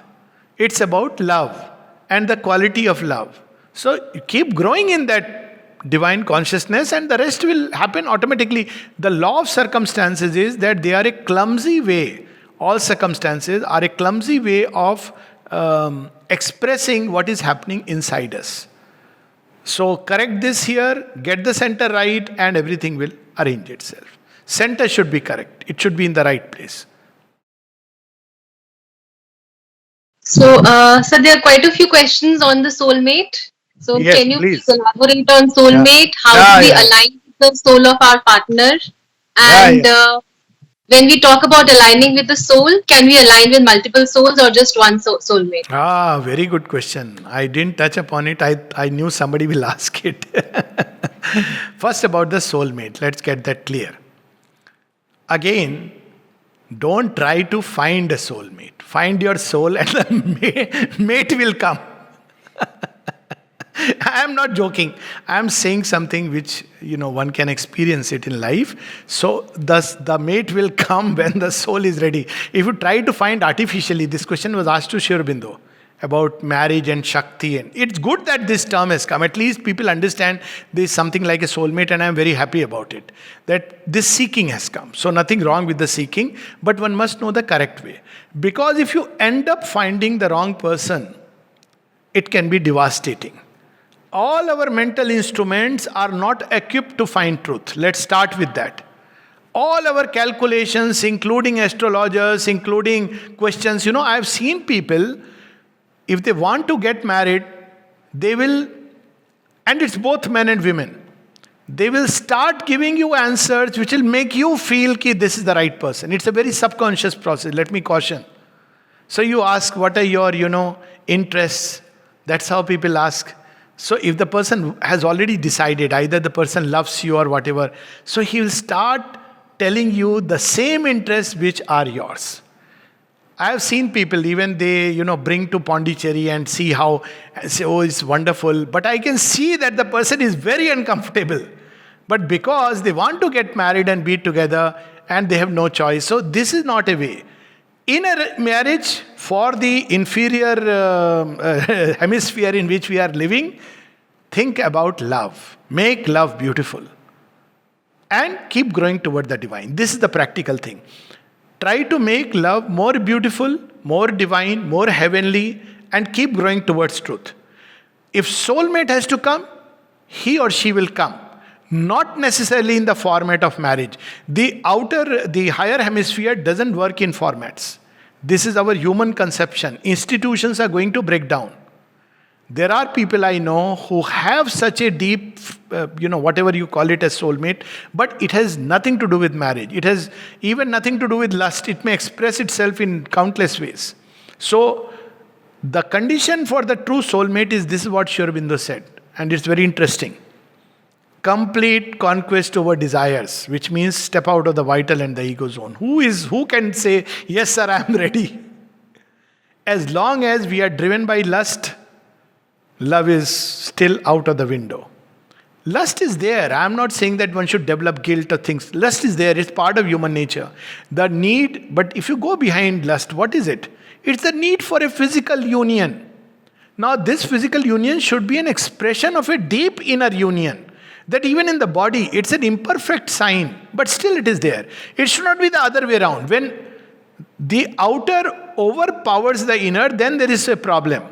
It's about love and the quality of love. So you keep growing in that divine consciousness and the rest will happen automatically. The law of circumstances is that they are a clumsy way. All circumstances are a clumsy way of expressing what is happening inside us. So correct this here, get the center right, and everything will arrange itself. Center should be correct. It should be in the right place. So, sir, there are quite a few questions on the soulmate. So, Yes, can you please. elaborate on soulmate? How do we align with the soul of our partner? And when we talk about aligning with the soul, can we align with multiple souls or just one soulmate? Very good question. I didn't touch upon it. I knew somebody will ask it. First, about the soulmate. Let's get that clear. Again, don't try to find a soulmate. Find your soul and the mate will come. I am not joking. I am saying something which, one can experience it in life. So, thus, the mate will come when the soul is ready. If you try to find artificially, this question was asked to Sri Aurobindo about marriage and Shakti. And it's good that this term has come. At least people understand there is something like a soulmate, and I am very happy about it. That this seeking has come. So, nothing wrong with the seeking, but one must know the correct way. Because if you end up finding the wrong person, it can be devastating. All our mental instruments are not equipped to find truth. Let's start with that. All our calculations, including astrologers, including questions, I have seen people If they want to get married, they will, and it's both men and women, they will start giving you answers which will make you feel that this is the right person. It's a very subconscious process, let me caution. So you ask, what are your, interests? That's how people ask. So if the person has already decided, either the person loves you or whatever, so he will start telling you the same interests which are yours. I have seen people, even they, bring to Pondicherry and see how, and say, oh, it's wonderful. But I can see that the person is very uncomfortable. But because they want to get married and be together, and they have no choice. So this is not a way. In a marriage, for the inferior hemisphere in which we are living, think about love. Make love beautiful. And keep growing toward the divine. This is the practical thing. Try to make love more beautiful, more divine, more heavenly, and keep growing towards truth. If soulmate has to come, he or she will come. Not necessarily in the format of marriage. The higher hemisphere doesn't work in formats. This is our human conception. Institutions are going to break down. There are people I know who have such a deep, whatever you call it as soulmate, but it has nothing to do with marriage. It has even nothing to do with lust. It may express itself in countless ways. So, the condition for the true soulmate is this is what Sri Aurobindo said, and it's very interesting. Complete conquest over desires, which means step out of the vital and the ego zone. Who can say, yes sir, I am ready? As long as we are driven by lust, love is still out of the window. Lust is there. I am not saying that one should develop guilt or things. Lust is there. It's part of human nature. The need, but if you go behind lust, what is it? It's the need for a physical union. Now, this physical union should be an expression of a deep inner union. That even in the body, it's an imperfect sign, but still it is there. It should not be the other way around. When the outer overpowers the inner, then there is a problem.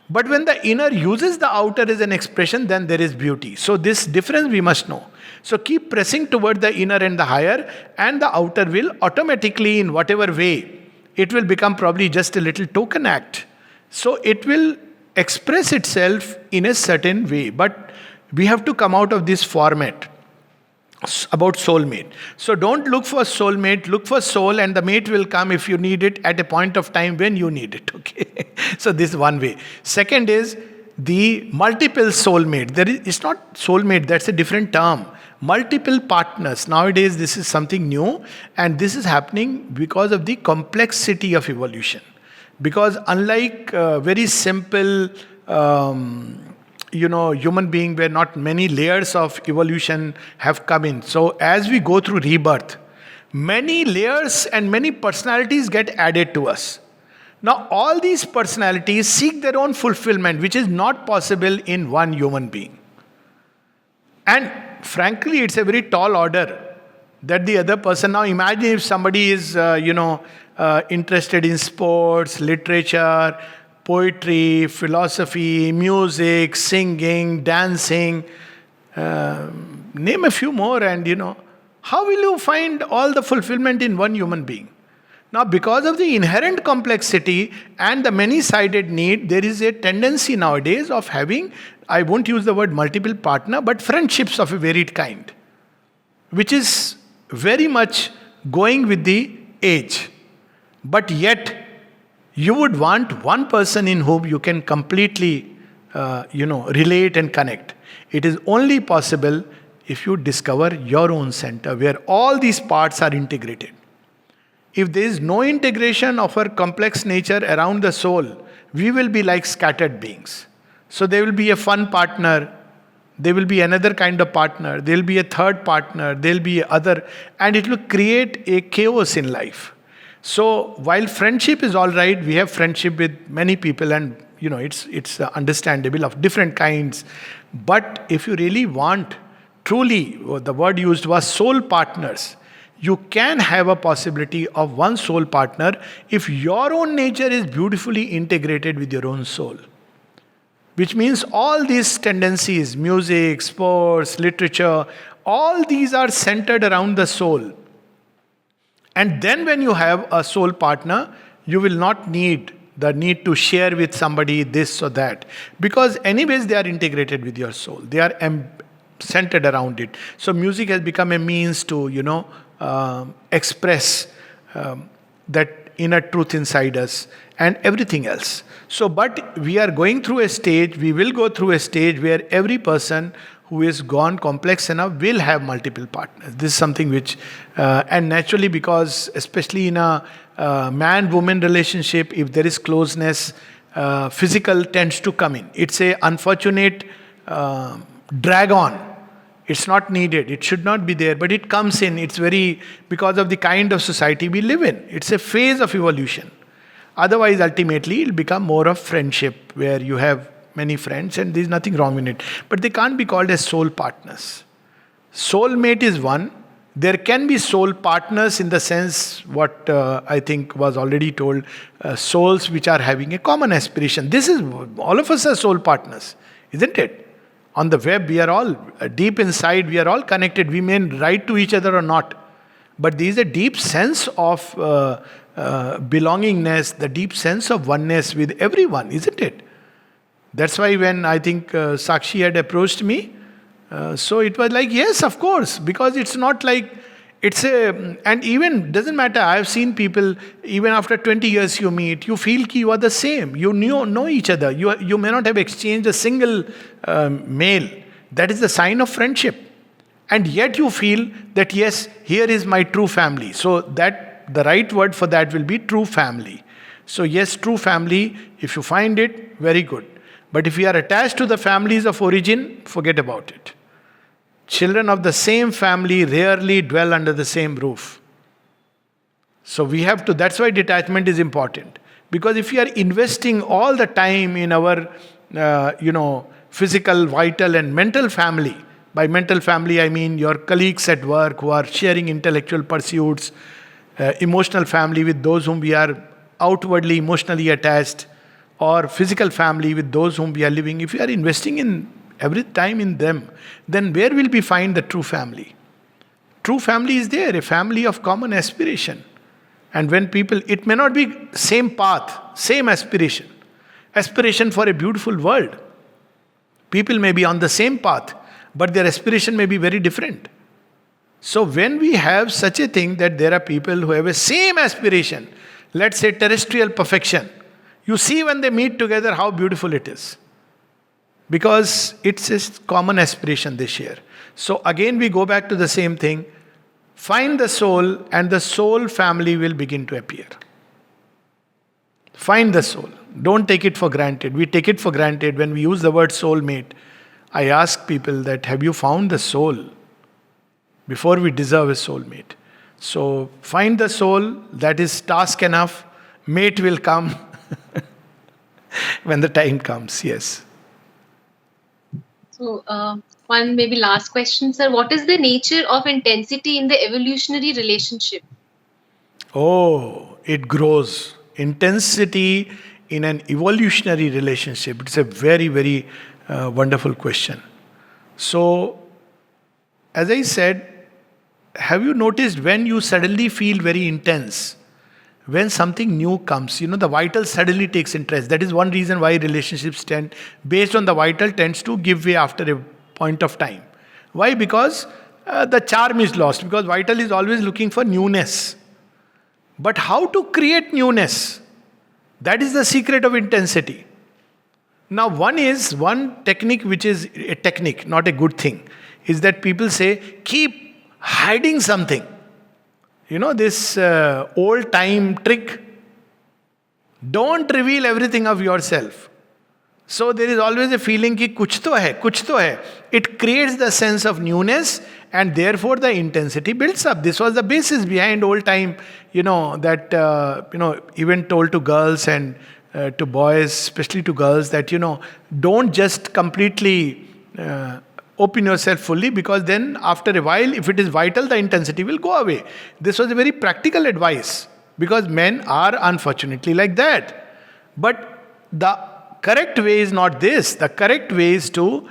But when the inner uses the outer as an expression, then there is beauty. So this difference we must know. So keep pressing toward the inner and the higher, and the outer will automatically, in whatever way, it will become probably just a little token act. So it will express itself in a certain way. But we have to come out of this format about soulmate. So don't look for soulmate, look for soul, and the mate will come if you need it at a point of time when you need it. Okay. So this is one way. Second is the multiple soulmate. It's not soulmate, that's a different term. Multiple partners. Nowadays this is something new, and this is happening because of the complexity of evolution. Because unlike very simple human being where not many layers of evolution have come in. So as we go through rebirth, many layers and many personalities get added to us. Now all these personalities seek their own fulfillment, which is not possible in one human being. And frankly, it's a very tall order that the other person, now imagine if somebody is, interested in sports, literature, poetry, philosophy, music, singing, dancing, name a few more, and how will you find all the fulfillment in one human being? Now, because of the inherent complexity and the many-sided need, there is a tendency nowadays of having, I won't use the word multiple partner, but friendships of a varied kind, which is very much going with the age. But yet, you would want one person in whom you can completely, relate and connect. It is only possible if you discover your own center, where all these parts are integrated. If there is no integration of our complex nature around the soul, we will be like scattered beings. So there will be a fun partner, there will be another kind of partner, there will be a third partner, there will be other, and it will create a chaos in life. So while friendship is all right, we have friendship with many people, and it's understandable of different kinds. But if you really want, truly, the word used was soul partners. You can have a possibility of one soul partner if your own nature is beautifully integrated with your own soul. Which means all these tendencies, music, sports, literature, all these are centered around the soul. And then when you have a soul partner, you will not need the need to share with somebody this or that. Because anyways, they are integrated with your soul. They are centered around it. So music has become a means to, express that inner truth inside us and everything else. So, but we are going through a stage, we will go through a stage where every person who is gone complex enough will have multiple partners. This is something which, and naturally, because especially in a man-woman relationship, if there is closeness, physical tends to come in. It's a unfortunate drag on. It's not needed. It should not be there, but it comes in. It's very, because of the kind of society we live in. It's a phase of evolution. Otherwise, ultimately, it'll become more of friendship, where you have many friends and there's nothing wrong in it. But they can't be called as soul partners. Soulmate is one. There can be soul partners in the sense what I think was already told, souls which are having a common aspiration. This is, all of us are soul partners, isn't it? On the web, we are all deep inside, we are all connected. We may write to each other or not. But there is a deep sense of belongingness, the deep sense of oneness with everyone, isn't it? That's why when I think Sakshi had approached me, so it was like, yes, of course, because it's not like, it's a, and even doesn't matter. I've seen people, even after 20 years you meet, you feel ki you are the same. You know each other. You may not have exchanged a single mail. That is the sign of friendship. And yet you feel that, yes, here is my true family. So that, the right word for that will be true family. So yes, true family, if you find it, very good. But if you are attached to the families of origin, forget about it. Children of the same family rarely dwell under the same roof. So we have to, that's why detachment is important. Because if you are investing all the time in our, physical, vital and mental family, by mental family I mean your colleagues at work who are sharing intellectual pursuits, emotional family with those whom we are outwardly emotionally attached, or physical family with those whom we are living, if you are investing in every time in them, then where will we find the true family? True family is there, a family of common aspiration. And when people, it may not be same path, same aspiration. Aspiration for a beautiful world. People may be on the same path, but their aspiration may be very different. So when we have such a thing that there are people who have a same aspiration, let's say terrestrial perfection, you see when they meet together how beautiful it is. Because it's a common aspiration they share. So again we go back to the same thing. Find the soul and the soul family will begin to appear. Find the soul. Don't take it for granted. We take it for granted when we use the word soulmate. I ask people that, have you found the soul? Before we deserve a soulmate. So find the soul, that is task enough. Mate will come when the time comes, yes. So, one maybe last question, sir. What is the nature of intensity in the evolutionary relationship? Oh, it grows. Intensity in an evolutionary relationship. It's a very, very wonderful question. So, as I said, have you noticed when you suddenly feel very intense? When something new comes, the vital suddenly takes interest. That is one reason why relationships tend, based on the vital, tends to give way after a point of time. Why? Because the charm is lost. Because vital is always looking for newness. But how to create newness? That is the secret of intensity. Now, one technique, which is a technique, not a good thing, is that people say, keep hiding something. This old time trick. Don't reveal everything of yourself. So there is always a feeling ki kuch to hai. It creates the sense of newness and therefore the intensity builds up. This was the basis behind old time, that, even told to girls and to boys, especially to girls, that, don't just completely open yourself fully, because then after a while, if it is vital, the intensity will go away. This was a very practical advice, because men are unfortunately like that. But the correct way is not this. The correct way is to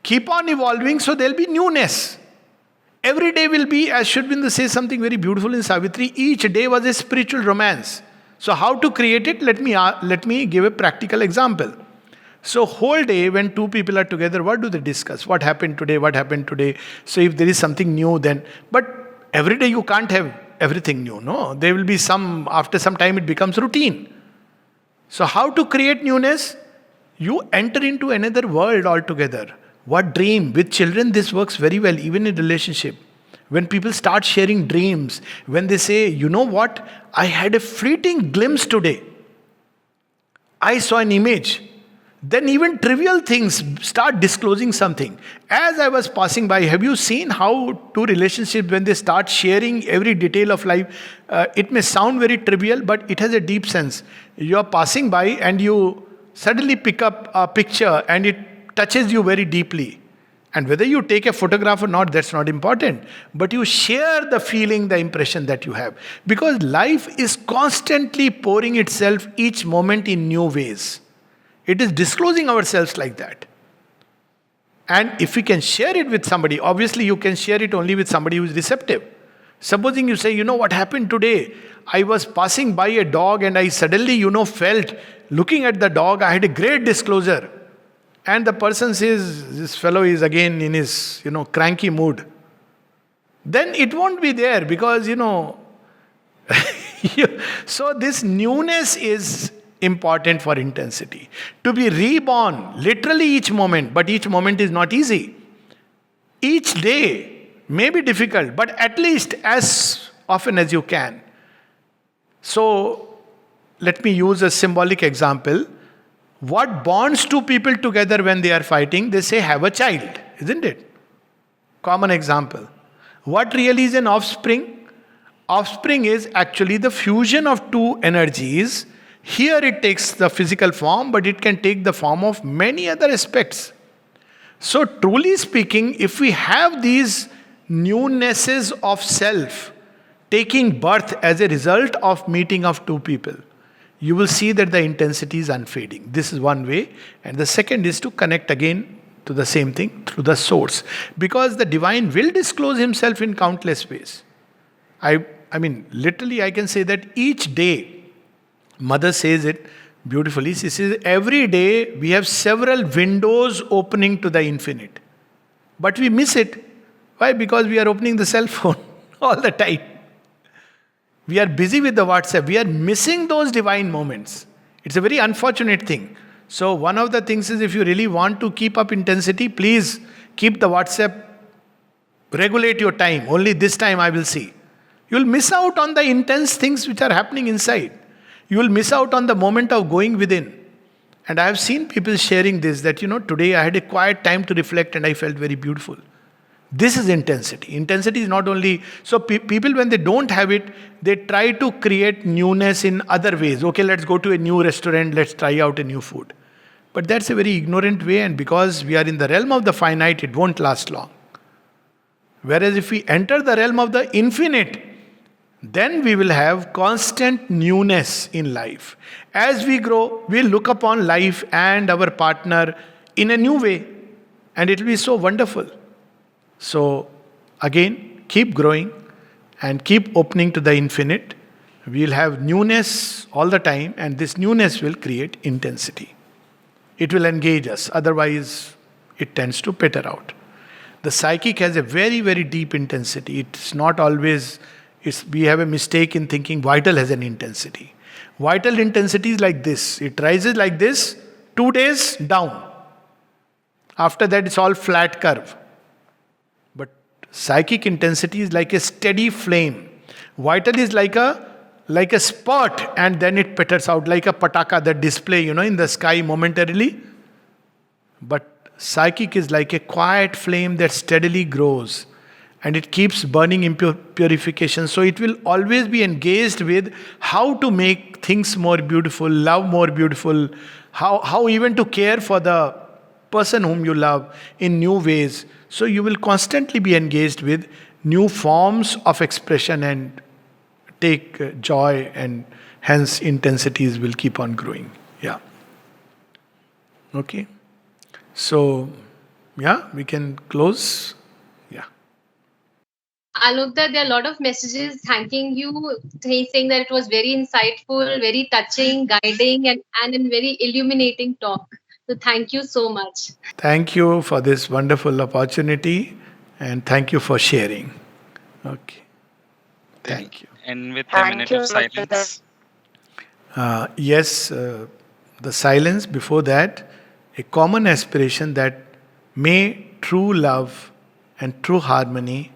keep on evolving, so there will be newness. Every day will be, as Shri Aurobindo says something very beautiful in Savitri, each day was a spiritual romance. So how to create it? Let me give a practical example. So whole day when two people are together, what do they discuss? What happened today? What happened today? So if there is something new, then but every day you can't have everything new. No, there will be some. After some time, it becomes routine. So how to create newness? You enter into another world altogether. What dream? With children, this works very well, even in relationship. When people start sharing dreams, when they say, you know what, I had a fleeting glimpse today. I saw an image. Then even trivial things start disclosing something. As I was passing by, have you seen how two relationships, when they start sharing every detail of life, it may sound very trivial, but it has a deep sense. You are passing by and you suddenly pick up a picture and it touches you very deeply. And whether you take a photograph or not, that's not important. But you share the feeling, the impression that you have. Because life is constantly pouring itself each moment in new ways. It is disclosing ourselves like that. And if we can share it with somebody, obviously you can share it only with somebody who is receptive. Supposing you say, you know what happened today? I was passing by a dog and I suddenly, felt, looking at the dog, I had a great disclosure. And the person says, this fellow is again in his, cranky mood. Then it won't be there because, so this newness is important for intensity. To be reborn, literally each moment, but each moment is not easy. Each day may be difficult, but at least as often as you can. So, let me use a symbolic example. What bonds two people together when they are fighting? They say, have a child, isn't it? Common example. What really is an offspring? Offspring is actually the fusion of two energies. Here it takes the physical form, but it can take the form of many other aspects. So, truly speaking, if we have these newnesses of self taking birth as a result of meeting of two people, you will see that the intensity is unfading. This is one way. And the second is to connect again to the same thing through the source. Because the divine will disclose himself in countless ways. I mean, literally I can say that each day, Mother says it beautifully. She says, every day we have several windows opening to the infinite. But we miss it. Why? Because we are opening the cell phone all the time. We are busy with the WhatsApp. We are missing those divine moments. It's a very unfortunate thing. So one of the things is, if you really want to keep up intensity, please keep the WhatsApp, regulate your time. Only this time I will see. You will miss out on the intense things which are happening inside. You will miss out on the moment of going within. And I have seen people sharing this, that, today I had a quiet time to reflect and I felt very beautiful. This is intensity. Intensity is not only... So people, when they don't have it, they try to create newness in other ways. Okay, let's go to a new restaurant, let's try out a new food. But that's a very ignorant way, and because we are in the realm of the finite, it won't last long. Whereas if we enter the realm of the infinite, then we will have constant newness in life. As we grow, we'll look upon life and our partner in a new way, and it will be so wonderful. So, again, keep growing and keep opening to the infinite. We'll have newness all the time, and this newness will create intensity. It will engage us, otherwise it tends to peter out. The psychic has a very, very deep intensity. It's not always... we have a mistake in thinking vital has an intensity. Vital intensity is like this. It rises like this, 2 days down. After that, it's all flat curve. But psychic intensity is like a steady flame. Vital is like a spot, and then it peters out like a pataka that display, in the sky momentarily. But psychic is like a quiet flame that steadily grows, and it keeps burning in purification. So it will always be engaged with how to make things more beautiful, love more beautiful, how even to care for the person whom you love in new ways. So you will constantly be engaged with new forms of expression and take joy, and hence intensities will keep on growing. Yeah. Okay. So, yeah, we can close. Alokda, there are a lot of messages thanking you, saying that it was very insightful, very touching, guiding, and a very illuminating talk. So thank you so much. Thank you for this wonderful opportunity and thank you for sharing. Okay, We'll thank you. end with a Thank minute you, of Mr. silence. Yes, the silence before that, a common aspiration that may true love and true harmony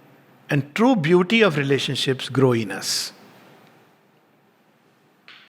and true beauty of relationships grow in us.